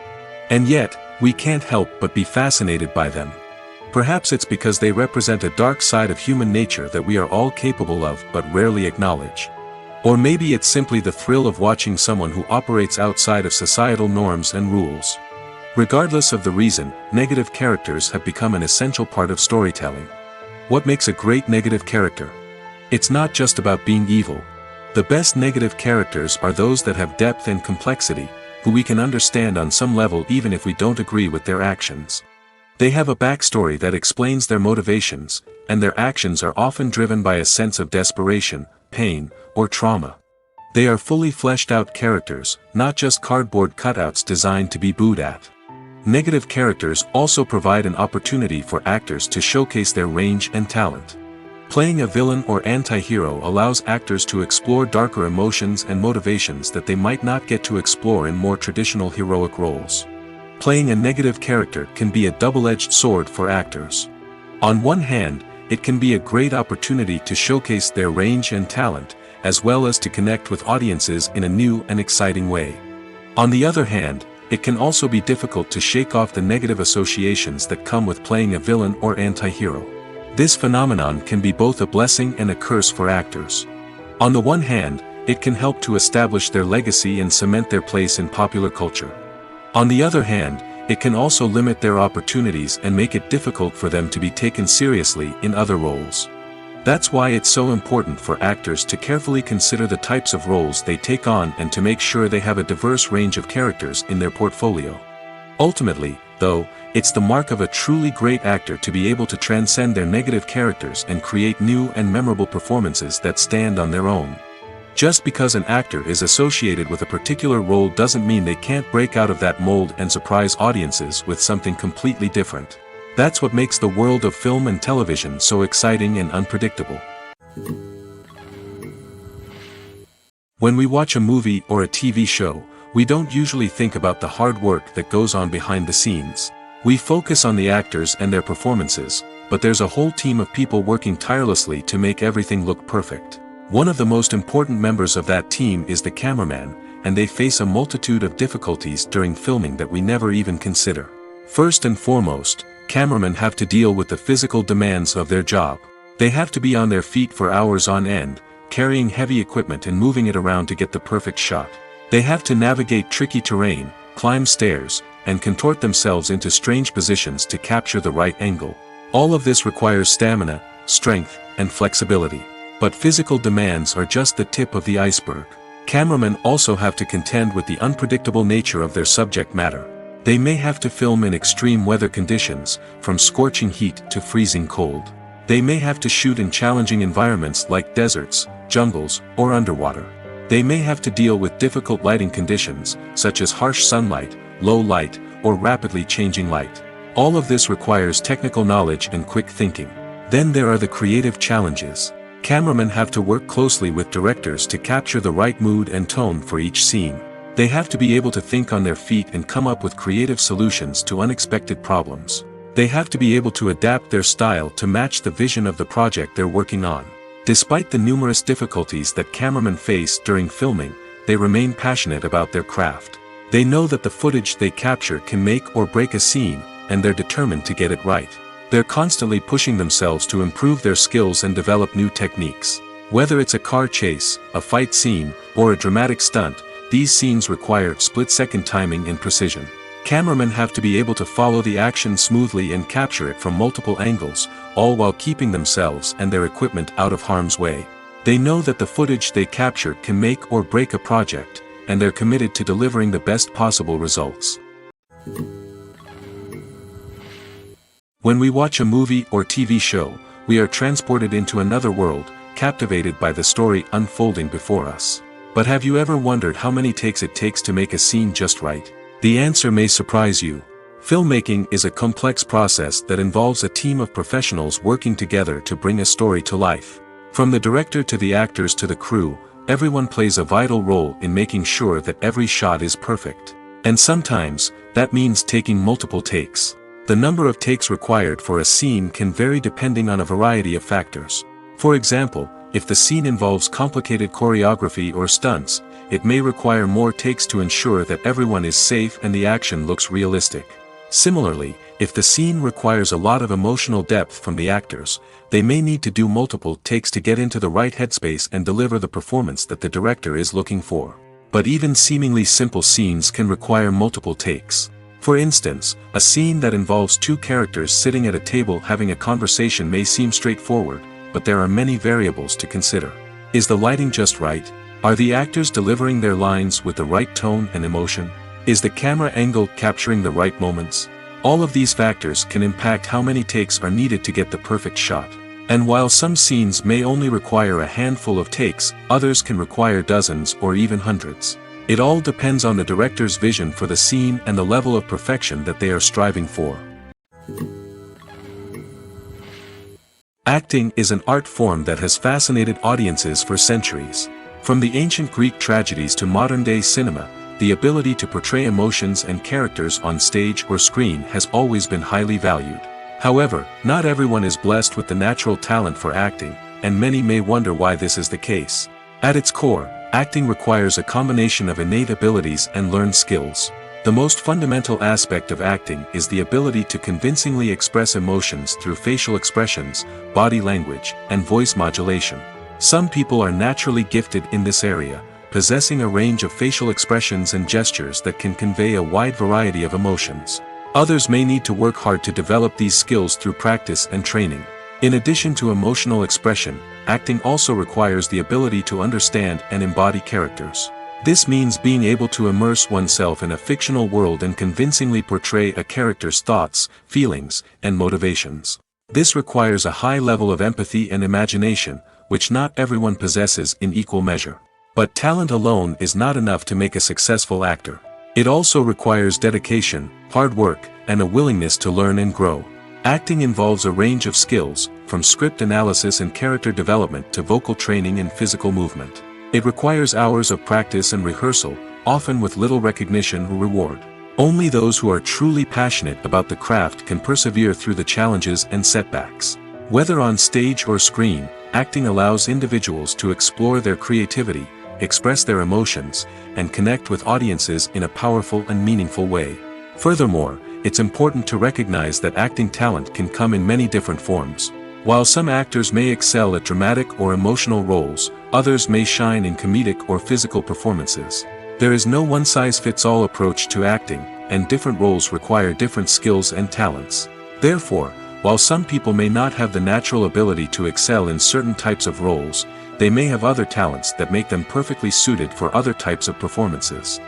Speaker 1: And yet, we can't help but be fascinated by them. Perhaps it's because they represent a dark side of human nature that we are all capable of but rarely acknowledge. Or maybe it's simply the thrill of watching someone who operates outside of societal norms and rules. Regardless of the reason, negative characters have become an essential part of storytelling. What makes a great negative character? It's not just about being evil. The best negative characters are those that have depth and complexity, who we can understand on some level even if we don't agree with their actions. They have a backstory that explains their motivations, and their actions are often driven by a sense of desperation, pain, or trauma. They are fully fleshed out characters, not just cardboard cutouts designed to be booed at. Negative characters also provide an opportunity for actors to showcase their range and talent. Playing a villain or anti-hero allows actors to explore darker emotions and motivations that they might not get to explore in more traditional heroic roles. Playing a negative character can be a double-edged sword for actors. On one hand, it can be a great opportunity to showcase their range and talent, as well as to connect with audiences in a new and exciting way. On the other hand, it can also be difficult to shake off the negative associations that come with playing a villain or anti-hero. This phenomenon can be both a blessing and a curse for actors. On the one hand, it can help to establish their legacy and cement their place in popular culture. On the other hand, it can also limit their opportunities and make it difficult for them to be taken seriously in other roles. That's why it's so important for actors to carefully consider the types of roles they take on and to make sure they have a diverse range of characters in their portfolio. Ultimately, though, it's the mark of a truly great actor to be able to transcend their negative characters and create new and memorable performances that stand on their own. Just because an actor is associated with a particular role doesn't mean they can't break out of that mold and surprise audiences with something completely different. That's what makes the world of film and television so exciting and unpredictable. When we watch a movie or a TV show, we don't usually think about the hard work that goes on behind the scenes. We focus on the actors and their performances, but there's a whole team of people working tirelessly to make everything look perfect. One of the most important members of that team is the cameraman, and they face a multitude of difficulties during filming that we never even consider. First and foremost, cameramen have to deal with the physical demands of their job. They have to be on their feet for hours on end, carrying heavy equipment and moving it around to get the perfect shot. They have to navigate tricky terrain, climb stairs, and contort themselves into strange positions to capture the right angle. All of this requires stamina, strength, and flexibility. But physical demands are just the tip of the iceberg. Cameramen also have to contend with the unpredictable nature of their subject matter. They may have to film in extreme weather conditions, from scorching heat to freezing cold. They may have to shoot in challenging environments like deserts, jungles, or underwater. They may have to deal with difficult lighting conditions, such as harsh sunlight, low light, or rapidly changing light. All of this requires technical knowledge and quick thinking. Then there are the creative challenges. Cameramen have to work closely with directors to capture the right mood and tone for each scene. They have to be able to think on their feet and come up with creative solutions to unexpected problems. They have to be able to adapt their style to match the vision of the project they're working on. Despite the numerous difficulties that cameramen face during filming, they remain passionate about their craft. They know that the footage they capture can make or break a scene, and they're determined to get it right. They're constantly pushing themselves to improve their skills and develop new techniques. Whether it's a car chase, a fight scene, or a dramatic stunt, these scenes require split-second timing and precision. Cameramen have to be able to follow the action smoothly and capture it from multiple angles, all while keeping themselves and their equipment out of harm's way. They know that the footage they capture can make or break a project, and they're committed to delivering the best possible results. When we watch a movie or TV show, we are transported into another world, captivated by the story unfolding before us. But have you ever wondered how many takes it takes to make a scene just right? The answer may surprise you. Filmmaking is a complex process that involves a team of professionals working together to bring a story to life. From the director to the actors to the crew, everyone plays a vital role in making sure that every shot is perfect. And sometimes, that means taking multiple takes. The number of takes required for a scene can vary depending on a variety of factors. For example, if the scene involves complicated choreography or stunts, it may require more takes to ensure that everyone is safe and the action looks realistic. Similarly, if the scene requires a lot of emotional depth from the actors, they may need to do multiple takes to get into the right headspace and deliver the performance that the director is looking for. But even seemingly simple scenes can require multiple takes. For instance, a scene that involves two characters sitting at a table having a conversation may seem straightforward, but there are many variables to consider. Is the lighting just right? Are the actors delivering their lines with the right tone and emotion? Is the camera angle capturing the right moments? All of these factors can impact how many takes are needed to get the perfect shot. And while some scenes may only require a handful of takes, others can require dozens or even hundreds. It all depends on the director's vision for the scene and the level of perfection that they are striving for. Acting is an art form that has fascinated audiences for centuries. From the ancient Greek tragedies to modern-day cinema, the ability to portray emotions and characters on stage or screen has always been highly valued. However, not everyone is blessed with the natural talent for acting, and many may wonder why this is the case. At its core, acting requires a combination of innate abilities and learned skills. The most fundamental aspect of acting is the ability to convincingly express emotions through facial expressions, body language, and voice modulation. Some people are naturally gifted in this area, possessing a range of facial expressions and gestures that can convey a wide variety of emotions. Others may need to work hard to develop these skills through practice and training. In addition to emotional expression, acting also requires the ability to understand and embody characters. This means being able to immerse oneself in a fictional world and convincingly portray a character's thoughts, feelings, and motivations. This requires a high level of empathy and imagination, which not everyone possesses in equal measure. But talent alone is not enough to make a successful actor. It also requires dedication, hard work, and a willingness to learn and grow. Acting involves a range of skills, from script analysis and character development to vocal training and physical movement. It requires hours of practice and rehearsal, often with little recognition or reward. Only those who are truly passionate about the craft can persevere through the challenges and setbacks. Whether on stage or screen, acting allows individuals to explore their creativity, express their emotions, and connect with audiences in a powerful and meaningful way. Furthermore, it's important to recognize that acting talent can come in many different forms. While some actors may excel at dramatic or emotional roles, others may shine in comedic or physical performances. There is no one-size-fits-all approach to acting, and different roles require different skills and talents. Therefore, while some people may not have the natural ability to excel in certain types of roles, they may have other talents that make them perfectly suited for other types of performances.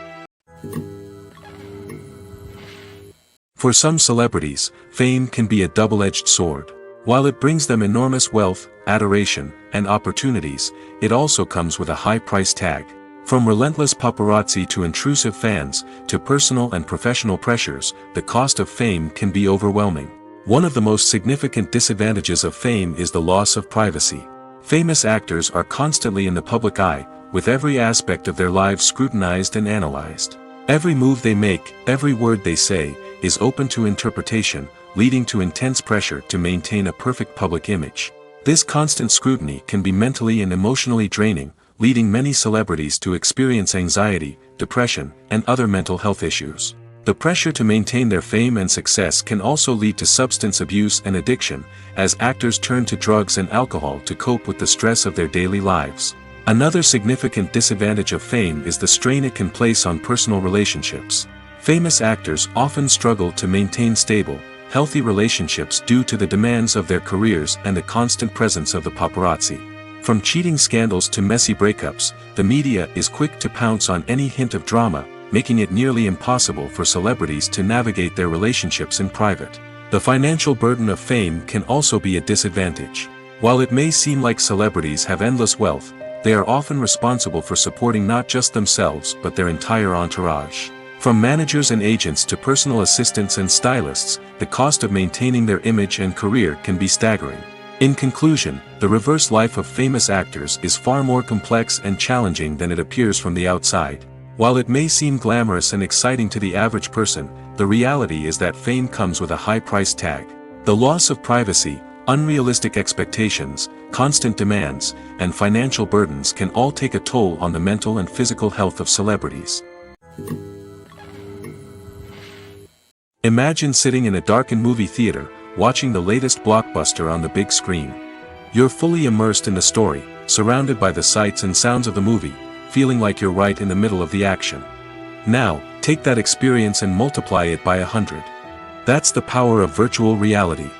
Speaker 1: For some celebrities, fame can be a double-edged sword. While it brings them enormous wealth, adoration, and opportunities, it also comes with a high price tag. From relentless paparazzi to intrusive fans, to personal and professional pressures, the cost of fame can be overwhelming. One of the most significant disadvantages of fame is the loss of privacy. Famous actors are constantly in the public eye, with every aspect of their lives scrutinized and analyzed. Every move they make, every word they say, is open to interpretation, leading to intense pressure to maintain a perfect public image. This constant scrutiny can be mentally and emotionally draining, leading many celebrities to experience anxiety, depression, and other mental health issues. The pressure to maintain their fame and success can also lead to substance abuse and addiction, as actors turn to drugs and alcohol to cope with the stress of their daily lives. Another significant disadvantage of fame is the strain it can place on personal relationships. Famous actors often struggle to maintain stable, healthy relationships due to the demands of their careers and the constant presence of the paparazzi. From cheating scandals to messy breakups, the media is quick to pounce on any hint of drama, making it nearly impossible for celebrities to navigate their relationships in private. The financial burden of fame can also be a disadvantage. While it may seem like celebrities have endless wealth, they are often responsible for supporting not just themselves but their entire entourage. From managers and agents to personal assistants and stylists, the cost of maintaining their image and career can be staggering. In conclusion, the reverse life of famous actors is far more complex and challenging than it appears from the outside. While it may seem glamorous and exciting to the average person, the reality is that fame comes with a high price tag. The loss of privacy, unrealistic expectations, constant demands, and financial burdens can all take a toll on the mental and physical health of celebrities. Imagine sitting in a darkened movie theater, watching the latest blockbuster on the big screen. You're fully immersed in the story, surrounded by the sights and sounds of the movie, feeling like you're right in the middle of the action. Now, Take that experience and multiply it by 100. That's the power of virtual reality.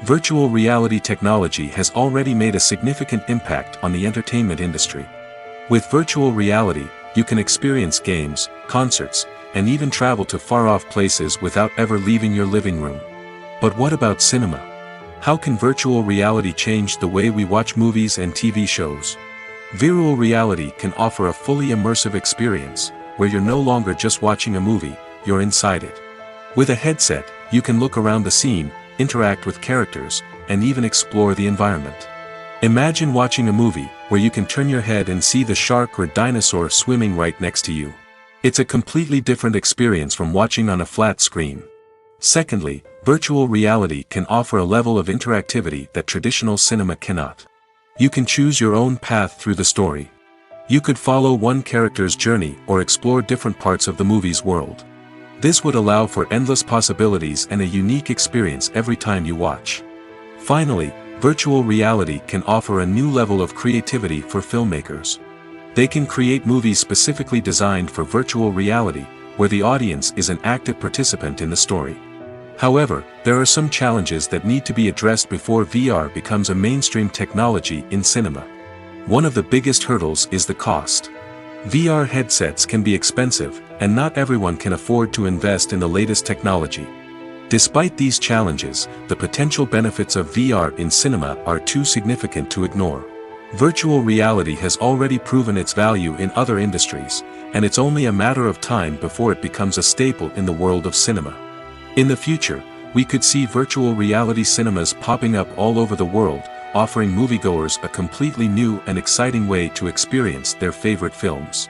Speaker 1: Virtual reality technology has already made a significant impact on the entertainment industry. With virtual reality, you can experience games, concerts, and even travel to far-off places without ever leaving your living room. But what about cinema? How can virtual reality change the way we watch movies and TV shows? Virtual reality can offer a fully immersive experience, where you're no longer just watching a movie, you're inside it. With a headset, you can look around the scene, interact with characters, and even explore the environment. Imagine watching a movie where you can turn your head and see the shark or dinosaur swimming right next to you. It's a completely different experience from watching on a flat screen. Secondly, virtual reality can offer a level of interactivity that traditional cinema cannot. You can choose your own path through the story. You could follow one character's journey or explore different parts of the movie's world. This would allow for endless possibilities and a unique experience every time you watch. Finally, virtual reality can offer a new level of creativity for filmmakers. They can create movies specifically designed for virtual reality, where the audience is an active participant in the story. However, there are some challenges that need to be addressed before VR becomes a mainstream technology in cinema. One of the biggest hurdles is the cost. VR headsets can be expensive, and not everyone can afford to invest in the latest technology. Despite these challenges, the potential benefits of VR in cinema are too significant to ignore. Virtual reality has already proven its value in other industries, and it's only a matter of time before it becomes a staple in the world of cinema. In the future, we could see virtual reality cinemas popping up all over the world, offering moviegoers a completely new and exciting way to experience their favorite films.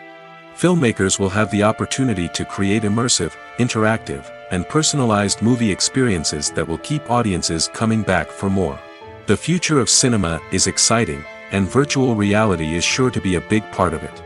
Speaker 1: Filmmakers will have the opportunity to create immersive, interactive, and personalized movie experiences that will keep audiences coming back for more. The future of cinema is exciting, and virtual reality is sure to be a big part of it.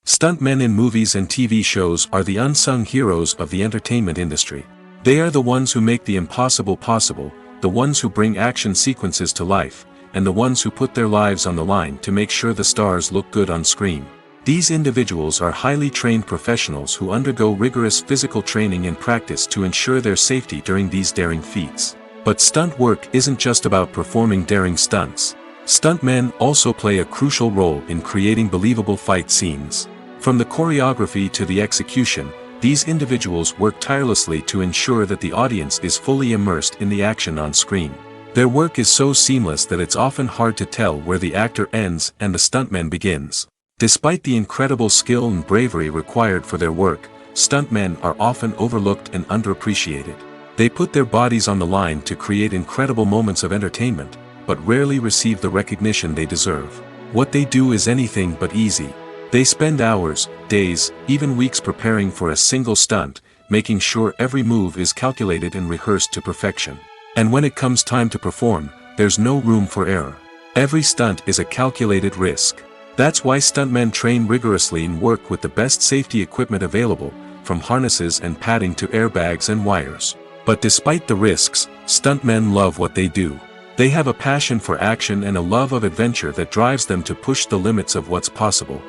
Speaker 1: Stuntmen in movies and TV shows are the unsung heroes of the entertainment industry. They are the ones who make the impossible possible, the ones who bring action sequences to life, and the ones who put their lives on the line to make sure the stars look good on screen. These individuals are highly trained professionals who undergo rigorous physical training and practice to ensure their safety during these daring feats. But stunt work isn't just about performing daring stunts. Stuntmen also play a crucial role in creating believable fight scenes. From the choreography to the execution, these individuals work tirelessly to ensure that the audience is fully immersed in the action on screen. Their work is so seamless that it's often hard to tell where the actor ends and the stuntman begins. Despite the incredible skill and bravery required for their work, stuntmen are often overlooked and underappreciated. They put their bodies on the line to create incredible moments of entertainment, but rarely receive the recognition they deserve. What they do is anything but easy. They spend hours, days, even weeks preparing for a single stunt, making sure every move is calculated and rehearsed to perfection. And when it comes time to perform, there's no room for error. Every stunt is a calculated risk. That's why stuntmen train rigorously and work with the best safety equipment available, from harnesses and padding to airbags and wires. But despite the risks, stuntmen love what they do. They have a passion for action and a love of adventure that drives them to push the limits of what's possible.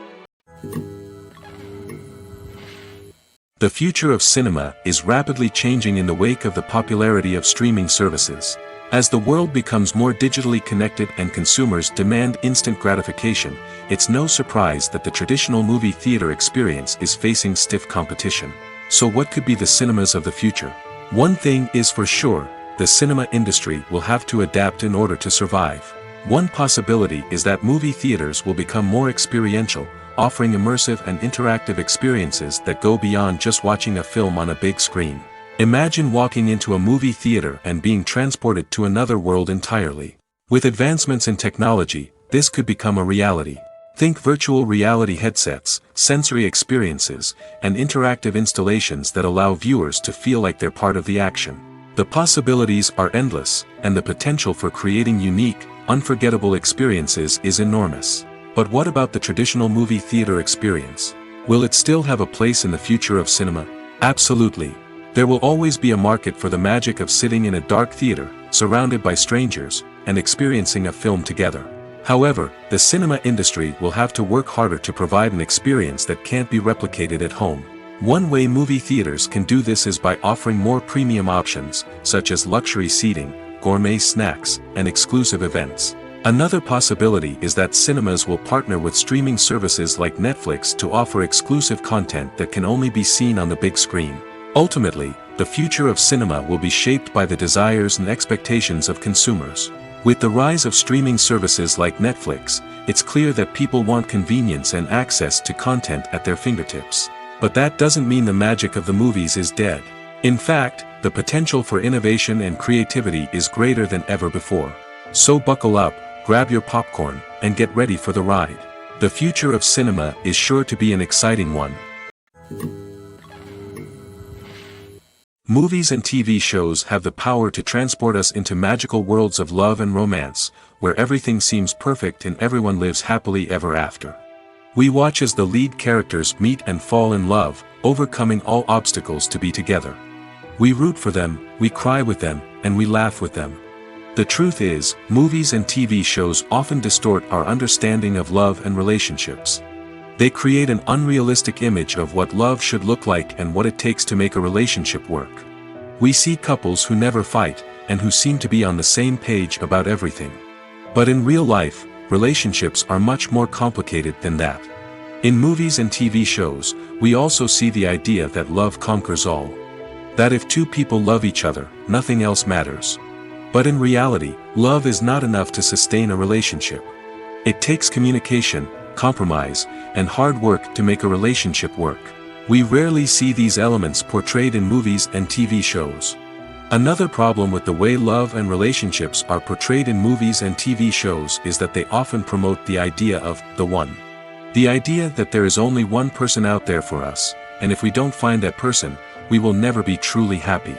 Speaker 1: The future of cinema is rapidly changing in the wake of the popularity of streaming services. As the world becomes more digitally connected and consumers demand instant gratification, it's no surprise that the traditional movie theater experience is facing stiff competition. So what could be the cinemas of the future? One thing is for sure, the cinema industry will have to adapt in order to survive. One possibility is that movie theaters will become more experiential, offering immersive and interactive experiences that go beyond just watching a film on a big screen. Imagine walking into a movie theater and being transported to another world entirely. With advancements in technology, this could become a reality. Think virtual reality headsets, sensory experiences, and interactive installations that allow viewers to feel like they're part of the action. The possibilities are endless, and the potential for creating unique, unforgettable experiences is enormous. But what about the traditional movie theater experience? Will it still have a place in the future of cinema? Absolutely. There will always be a market for the magic of sitting in a dark theater, surrounded by strangers, and experiencing a film together. However, the cinema industry will have to work harder to provide an experience that can't be replicated at home. One way movie theaters can do this is by offering more premium options, such as luxury seating, gourmet snacks, and exclusive events. Another possibility is that cinemas will partner with streaming services like Netflix to offer exclusive content that can only be seen on the big screen. Ultimately, the future of cinema will be shaped by the desires and expectations of consumers. With the rise of streaming services like Netflix, it's clear that people want convenience and access to content at their fingertips. But that doesn't mean the magic of the movies is dead. In fact, the potential for innovation and creativity is greater than ever before. So buckle up, grab your popcorn, and get ready for the ride. The future of cinema is sure to be an exciting one. Movies and TV shows have the power to transport us into magical worlds of love and romance, where everything seems perfect and everyone lives happily ever after. We watch as the lead characters meet and fall in love, overcoming all obstacles to be together. We root for them, we cry with them, and we laugh with them. The truth is, movies and TV shows often distort our understanding of love and relationships. They create an unrealistic image of what love should look like and what it takes to make a relationship work. We see couples who never fight, and who seem to be on the same page about everything. But in real life, relationships are much more complicated than that. In movies and TV shows, we also see the idea that love conquers all. That if two people love each other, nothing else matters. But in reality, love is not enough to sustain a relationship. It takes communication, compromise, and hard work to make a relationship work. We rarely see these elements portrayed in movies and TV shows. Another problem with the way love and relationships are portrayed in movies and TV shows is that they often promote the idea of the one. The idea that there is only one person out there for us, and if we don't find that person, we will never be truly happy.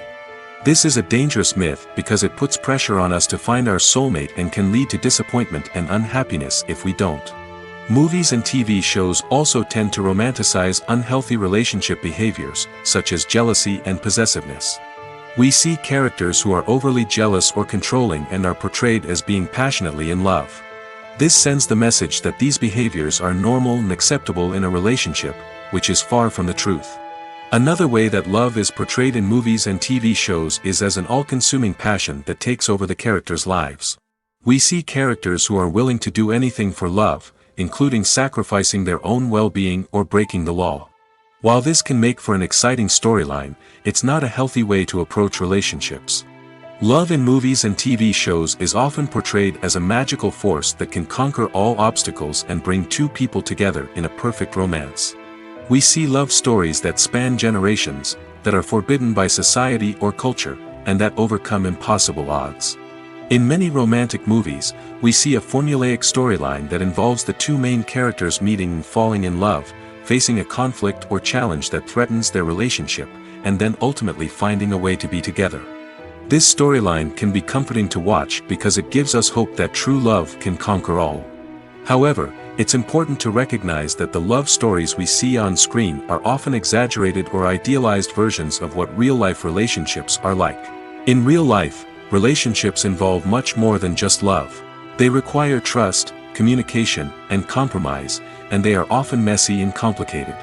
Speaker 1: This is a dangerous myth because it puts pressure on us to find our soulmate and can lead to disappointment and unhappiness if we don't. Movies and TV shows also tend to romanticize unhealthy relationship behaviors, such as jealousy and possessiveness. We see characters who are overly jealous or controlling and are portrayed as being passionately in love. This sends the message that these behaviors are normal and acceptable in a relationship, which is far from the truth. Another way that love is portrayed in movies and TV shows is as an all-consuming passion that takes over the characters' lives. We see characters who are willing to do anything for love, including sacrificing their own well-being or breaking the law. While this can make for an exciting storyline, it's not a healthy way to approach relationships. Love in movies and TV shows is often portrayed as a magical force that can conquer all obstacles and bring two people together in a perfect romance. We see love stories that span generations, that are forbidden by society or culture, and that overcome impossible odds. In many romantic movies, we see a formulaic storyline that involves the two main characters meeting and falling in love, facing a conflict or challenge that threatens their relationship, and then ultimately finding a way to be together. This storyline can be comforting to watch because it gives us hope that true love can conquer all. However, it's important to recognize that the love stories we see on screen are often exaggerated or idealized versions of what real-life relationships are like. In real life, relationships involve much more than just love. They require trust, communication, and compromise, and they are often messy and complicated.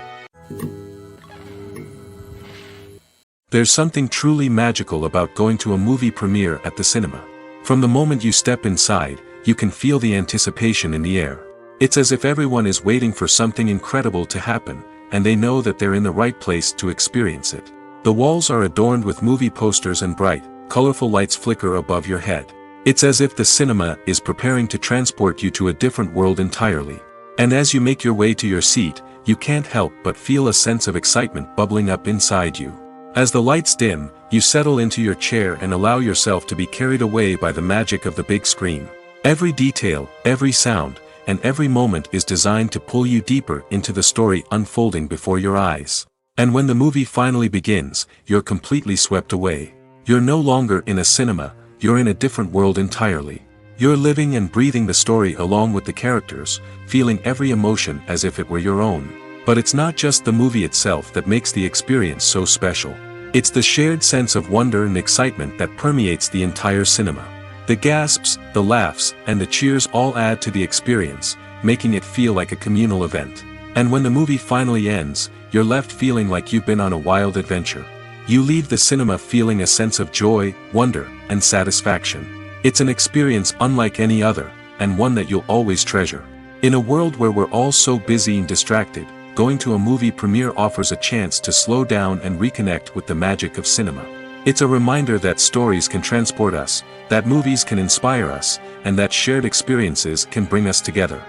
Speaker 1: There's something truly magical about going to a movie premiere at the cinema. From the moment you step inside, you can feel the anticipation in the air. It's as if everyone is waiting for something incredible to happen, and they know that they're in the right place to experience it. The walls are adorned with movie posters and bright, colorful lights flicker above your head. It's as if the cinema is preparing to transport you to a different world entirely. And as you make your way to your seat, you can't help but feel a sense of excitement bubbling up inside you. As the lights dim, you settle into your chair and allow yourself to be carried away by the magic of the big screen. Every detail, every sound, and every moment is designed to pull you deeper into the story unfolding before your eyes. And when the movie finally begins, you're completely swept away. You're no longer in a cinema, you're in a different world entirely. You're living and breathing the story along with the characters, feeling every emotion as if it were your own. But it's not just the movie itself that makes the experience so special. It's the shared sense of wonder and excitement that permeates the entire cinema. The gasps, the laughs, and the cheers all add to the experience, making it feel like a communal event. And when the movie finally ends, you're left feeling like you've been on a wild adventure. You leave the cinema feeling a sense of joy, wonder, and satisfaction. It's an experience unlike any other, and one that you'll always treasure. In a world where we're all so busy and distracted, going to a movie premiere offers a chance to slow down and reconnect with the magic of cinema. It's a reminder that stories can transport us, that movies can inspire us, and that shared experiences can bring us together.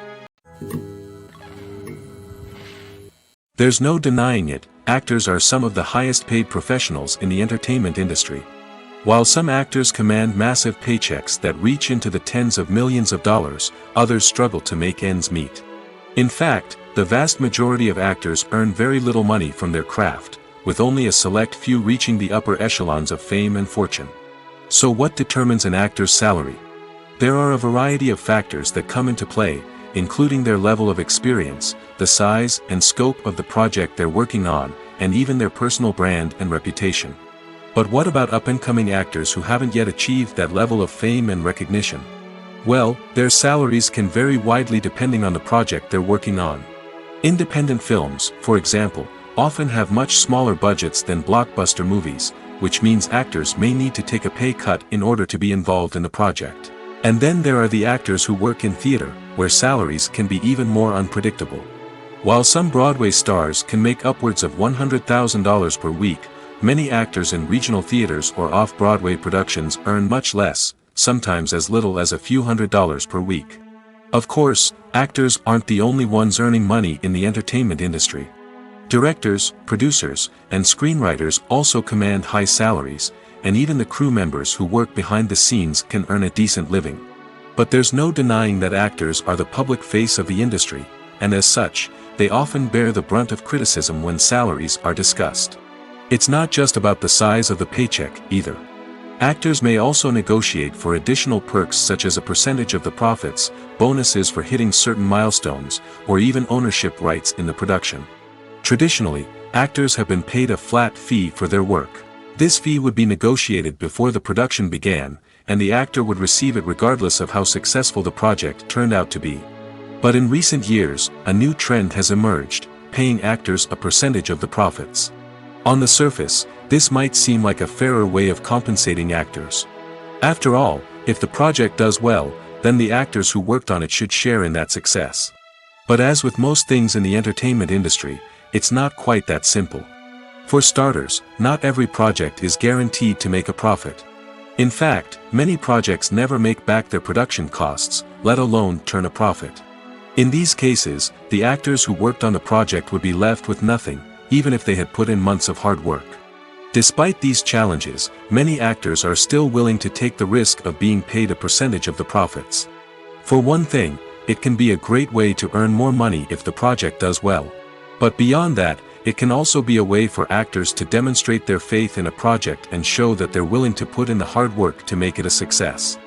Speaker 1: There's no denying it, actors are some of the highest paid professionals in the entertainment industry. While some actors command massive paychecks that reach into the tens of millions of dollars, others struggle to make ends meet. In fact, the vast majority of actors earn very little money from their craft, with only a select few reaching the upper echelons of fame and fortune. So what determines an actor's salary? There are a variety of factors that come into play, including their level of experience, the size and scope of the project they're working on, and even their personal brand and reputation. But what about up-and-coming actors who haven't yet achieved that level of fame and recognition? Well, their salaries can vary widely depending on the project they're working on. Independent films, for example, often have much smaller budgets than blockbuster movies, which means actors may need to take a pay cut in order to be involved in the project. And then there are the actors who work in theater, where salaries can be even more unpredictable. While some Broadway stars can make upwards of $100,000 per week, many actors in regional theaters or off-Broadway productions earn much less, sometimes as little as a few $100s per week. Of course, actors aren't the only ones earning money in the entertainment industry. Directors, producers, and screenwriters also command high salaries, and even the crew members who work behind the scenes can earn a decent living. But there's no denying that actors are the public face of the industry, and as such, they often bear the brunt of criticism when salaries are discussed. It's not just about the size of the paycheck, either. Actors may also negotiate for additional perks such as a percentage of the profits, bonuses for hitting certain milestones, or even ownership rights in the production. Traditionally, actors have been paid a flat fee for their work. This fee would be negotiated before the production began, and the actor would receive it regardless of how successful the project turned out to be. But in recent years, a new trend has emerged, paying actors a percentage of the profits. On the surface, this might seem like a fairer way of compensating actors. After all, if the project does well, then the actors who worked on it should share in that success. But as with most things in the entertainment industry, it's not quite that simple. For starters, not every project is guaranteed to make a profit. In fact, many projects never make back their production costs, let alone turn a profit. In these cases, the actors who worked on the project would be left with nothing, even if they had put in months of hard work. Despite these challenges, many actors are still willing to take the risk of being paid a percentage of the profits. For one thing, it can be a great way to earn more money if the project does well. But beyond that, it can also be a way for actors to demonstrate their faith in a project and show that they're willing to put in the hard work to make it a success.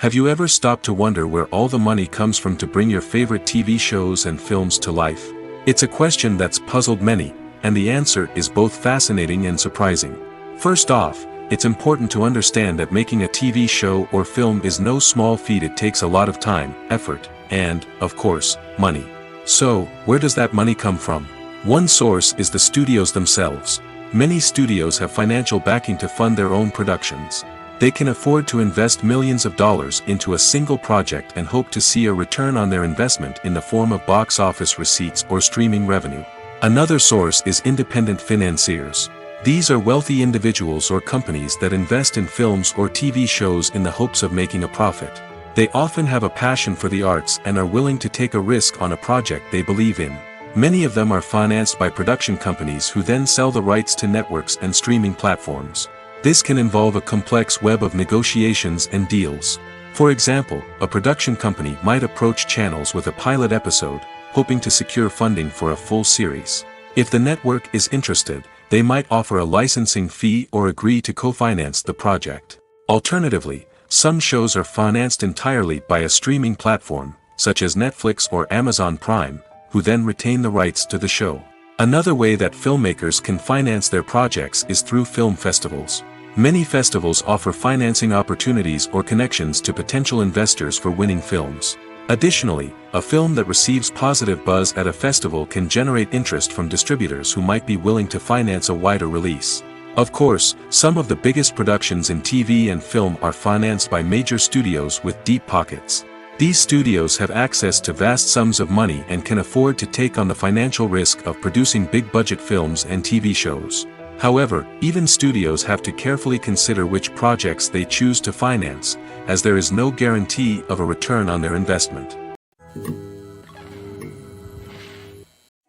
Speaker 1: Have you ever stopped to wonder where all the money comes from to bring your favorite TV shows and films to life? It's a question that's puzzled many, and the answer is both fascinating and surprising. First off, it's important to understand that making a TV show or film is no small feat. It takes a lot of time, effort, and, of course, money. So, where does that money come from? One source is the studios themselves. Many studios have financial backing to fund their own productions. They can afford to invest millions of dollars into a single project and hope to see a return on their investment in the form of box office receipts or streaming revenue. Another source is independent financiers. These are wealthy individuals or companies that invest in films or TV shows in the hopes of making a profit. They often have a passion for the arts and are willing to take a risk on a project they believe in. Many of them are financed by production companies who then sell the rights to networks and streaming platforms. This can involve a complex web of negotiations and deals. For example, a production company might approach channels with a pilot episode, hoping to secure funding for a full series. If the network is interested, they might offer a licensing fee or agree to co-finance the project. Alternatively, some shows are financed entirely by a streaming platform, such as Netflix or Amazon Prime, who then retain the rights to the show. Another way that filmmakers can finance their projects is through film festivals. Many festivals offer financing opportunities or connections to potential investors for winning films. Additionally, a film that receives positive buzz at a festival can generate interest from distributors who might be willing to finance a wider release. Of course, some of the biggest productions in TV and film are financed by major studios with deep pockets. These studios have access to vast sums of money and can afford to take on the financial risk of producing big-budget films and TV shows. However, even studios have to carefully consider which projects they choose to finance, as there is no guarantee of a return on their investment.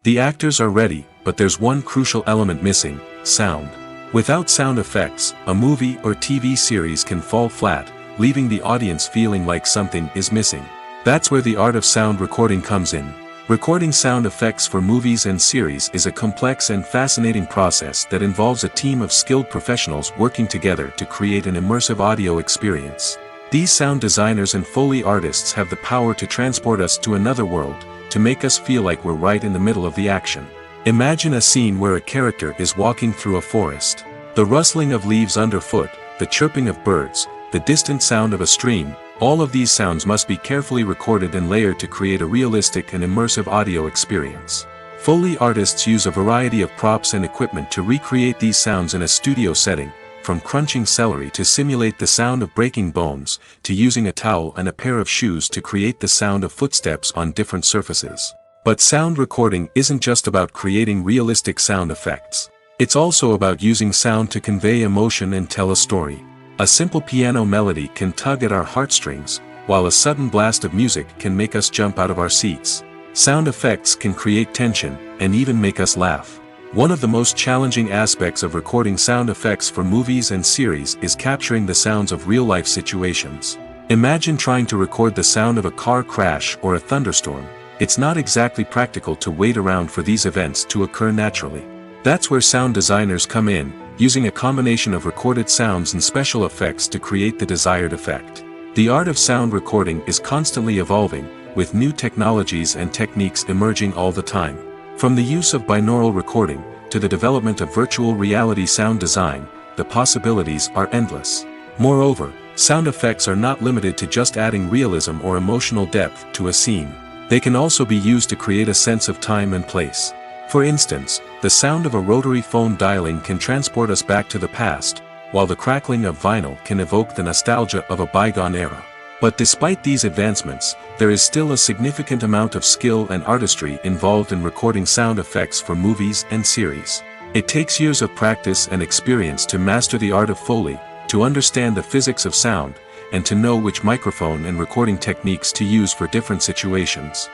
Speaker 1: The actors are ready, but there's one crucial element missing: sound. Without sound effects, a movie or TV series can fall flat, leaving the audience feeling like something is missing. That's where the art of sound recording comes in. Recording sound effects for movies and series is a complex and fascinating process that involves a team of skilled professionals working together to create an immersive audio experience. These sound designers and Foley artists have the power to transport us to another world, to make us feel like we're right in the middle of the action. Imagine a scene where a character is walking through a forest. The rustling of leaves underfoot, the chirping of birds, the distant sound of a stream, all of these sounds must be carefully recorded and layered to create a realistic and immersive audio experience. Foley artists use a variety of props and equipment to recreate these sounds in a studio setting, from crunching celery to simulate the sound of breaking bones, to using a towel and a pair of shoes to create the sound of footsteps on different surfaces. But sound recording isn't just about creating realistic sound effects. It's also about using sound to convey emotion and tell a story. A simple piano melody can tug at our heartstrings, while a sudden blast of music can make us jump out of our seats. Sound effects can create tension, and even make us laugh. One of the most challenging aspects of recording sound effects for movies and series is capturing the sounds of real-life situations. Imagine trying to record the sound of a car crash or a thunderstorm. It's not exactly practical to wait around for these events to occur naturally. That's where sound designers come in, using a combination of recorded sounds and special effects to create the desired effect. The art of sound recording is constantly evolving, with new technologies and techniques emerging all the time. From the use of binaural recording, to the development of virtual reality sound design, the possibilities are endless. Moreover, sound effects are not limited to just adding realism or emotional depth to a scene. They can also be used to create a sense of time and place. For instance, the sound of a rotary phone dialing can transport us back to the past, while the crackling of vinyl can evoke the nostalgia of a bygone era. But despite these advancements, there is still a significant amount of skill and artistry involved in recording sound effects for movies and series. It takes years of practice and experience to master the art of Foley, to understand the physics of sound, and to know which microphone and recording techniques to use for different situations.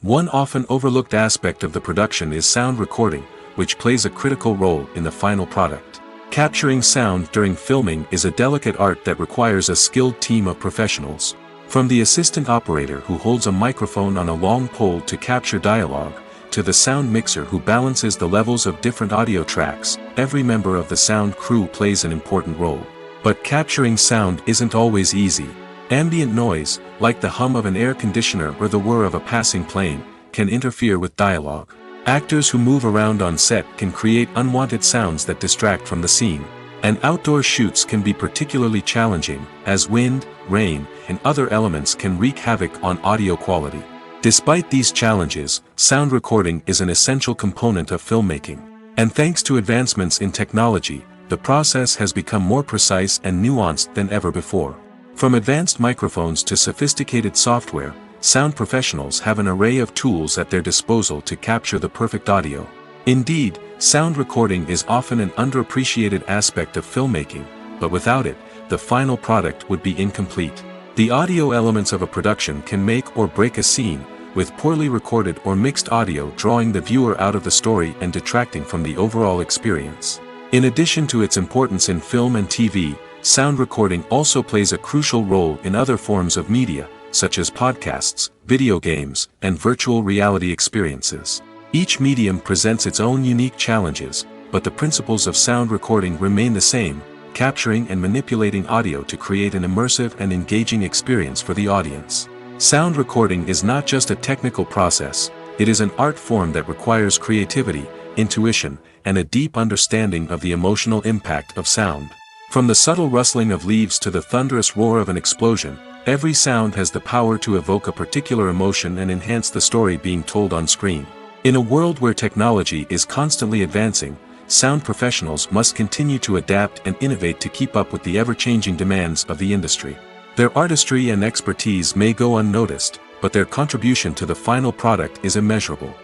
Speaker 1: One often overlooked aspect of the production is sound recording, which plays a critical role in the final product. Capturing sound during filming is a delicate art that requires a skilled team of professionals. From the assistant operator who holds a microphone on a long pole to capture dialogue, to the sound mixer who balances the levels of different audio tracks, every member of the sound crew plays an important role. But capturing sound isn't always easy. Ambient noise, like the hum of an air conditioner or the whir of a passing plane, can interfere with dialogue. Actors who move around on set can create unwanted sounds that distract from the scene. And outdoor shoots can be particularly challenging, as wind, rain, and other elements can wreak havoc on audio quality. Despite these challenges, sound recording is an essential component of filmmaking. And thanks to advancements in technology, the process has become more precise and nuanced than ever before. From advanced microphones to sophisticated software, sound professionals have an array of tools at their disposal to capture the perfect audio. Indeed, sound recording is often an underappreciated aspect of filmmaking, but without it, the final product would be incomplete. The audio elements of a production can make or break a scene, with poorly recorded or mixed audio drawing the viewer out of the story and detracting from the overall experience. In addition to its importance in film and TV, sound recording also plays a crucial role in other forms of media, such as podcasts, video games, and virtual reality experiences. Each medium presents its own unique challenges, but the principles of sound recording remain the same, capturing and manipulating audio to create an immersive and engaging experience for the audience. Sound recording is not just a technical process, it is an art form that requires creativity, intuition, and a deep understanding of the emotional impact of sound. From the subtle rustling of leaves to the thunderous roar of an explosion, every sound has the power to evoke a particular emotion and enhance the story being told on screen. In a world where technology is constantly advancing, sound professionals must continue to adapt and innovate to keep up with the ever-changing demands of the industry. Their artistry and expertise may go unnoticed, but their contribution to the final product is immeasurable.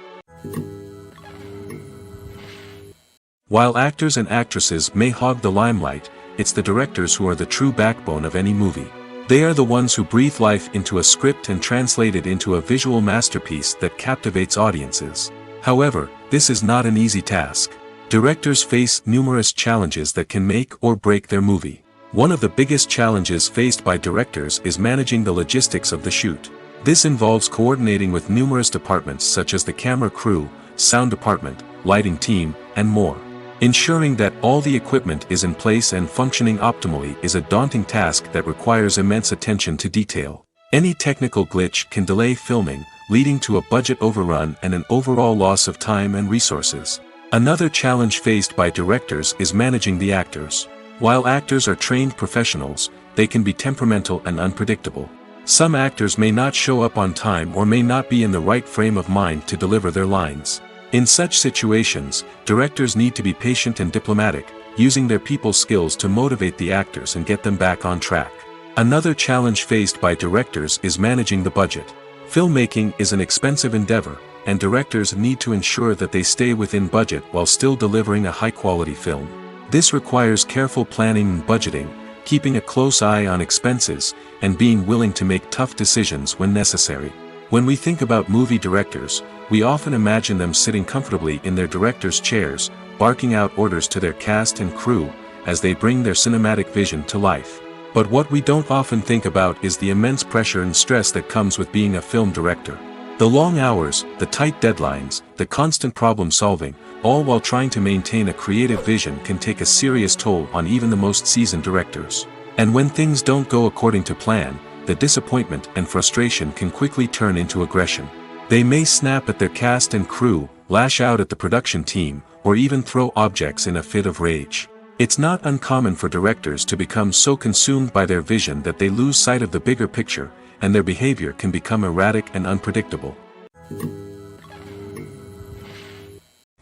Speaker 1: While actors and actresses may hog the limelight, it's the directors who are the true backbone of any movie. They are the ones who breathe life into a script and translate it into a visual masterpiece that captivates audiences. However, this is not an easy task. Directors face numerous challenges that can make or break their movie. One of the biggest challenges faced by directors is managing the logistics of the shoot. This involves coordinating with numerous departments such as the camera crew, sound department, lighting team, and more. Ensuring that all the equipment is in place and functioning optimally is a daunting task that requires immense attention to detail. Any technical glitch can delay filming, leading to a budget overrun and an overall loss of time and resources. Another challenge faced by directors is managing the actors. While actors are trained professionals, they can be temperamental and unpredictable. Some actors may not show up on time or may not be in the right frame of mind to deliver their lines. In such situations, directors need to be patient and diplomatic, using their people skills to motivate the actors and get them back on track. Another challenge faced by directors is managing the budget. Filmmaking is an expensive endeavor, and directors need to ensure that they stay within budget while still delivering a high-quality film. This requires careful planning and budgeting, keeping a close eye on expenses, and being willing to make tough decisions when necessary. When we think about movie directors, we often imagine them sitting comfortably in their director's chairs, barking out orders to their cast and crew, as they bring their cinematic vision to life. But what we don't often think about is the immense pressure and stress that comes with being a film director. The long hours, the tight deadlines, the constant problem solving, all while trying to maintain a creative vision can take a serious toll on even the most seasoned directors. And when things don't go according to plan, the disappointment and frustration can quickly turn into aggression. They may snap at their cast and crew, lash out at the production team, or even throw objects in a fit of rage. It's not uncommon for directors to become so consumed by their vision that they lose sight of the bigger picture, and their behavior can become erratic and unpredictable.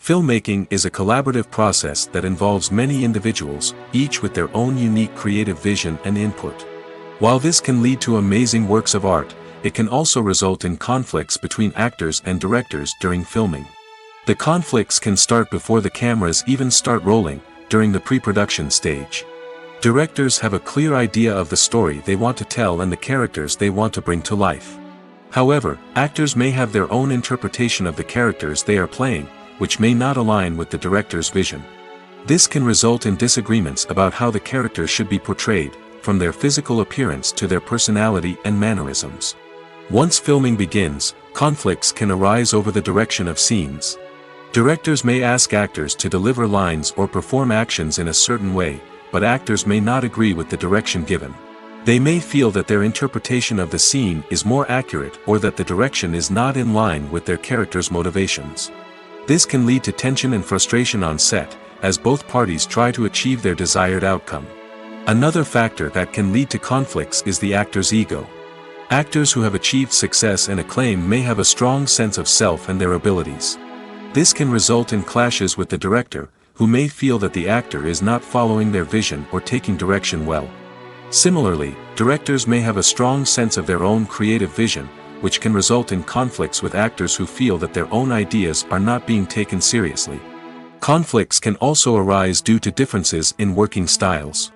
Speaker 1: Filmmaking is a collaborative process that involves many individuals, each with their own unique creative vision and input. While this can lead to amazing works of art, it can also result in conflicts between actors and directors during filming. The conflicts can start before the cameras even start rolling, during the pre-production stage. Directors have a clear idea of the story they want to tell and the characters they want to bring to life. However, actors may have their own interpretation of the characters they are playing, which may not align with the director's vision. This can result in disagreements about how the characters should be portrayed, from their physical appearance to their personality and mannerisms. Once filming begins, conflicts can arise over the direction of scenes. Directors may ask actors to deliver lines or perform actions in a certain way, but actors may not agree with the direction given. They may feel that their interpretation of the scene is more accurate or that the direction is not in line with their character's motivations. This can lead to tension and frustration on set, as both parties try to achieve their desired outcome. Another factor that can lead to conflicts is the actor's ego. Actors who have achieved success and acclaim may have a strong sense of self and their abilities. This can result in clashes with the director, who may feel that the actor is not following their vision or taking direction well. Similarly, directors may have a strong sense of their own creative vision, which can result in conflicts with actors who feel that their own ideas are not being taken seriously. Conflicts can also arise due to differences in working styles.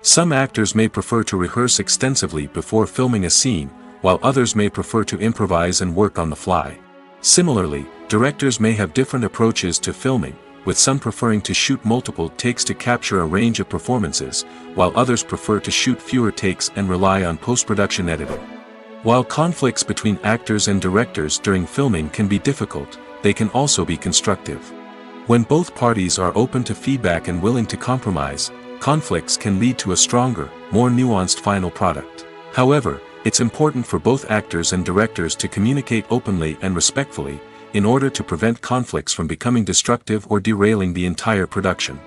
Speaker 1: Some actors may prefer to rehearse extensively before filming a scene, while others may prefer to improvise and work on the fly. Similarly, directors may have different approaches to filming, with some preferring to shoot multiple takes to capture a range of performances, while others prefer to shoot fewer takes and rely on post-production editing. While conflicts between actors and directors during filming can be difficult, they can also be constructive. When both parties are open to feedback and willing to compromise, conflicts can lead to a stronger, more nuanced final product. However, it's important for both actors and directors to communicate openly and respectfully, in order to prevent conflicts from becoming destructive or derailing the entire production.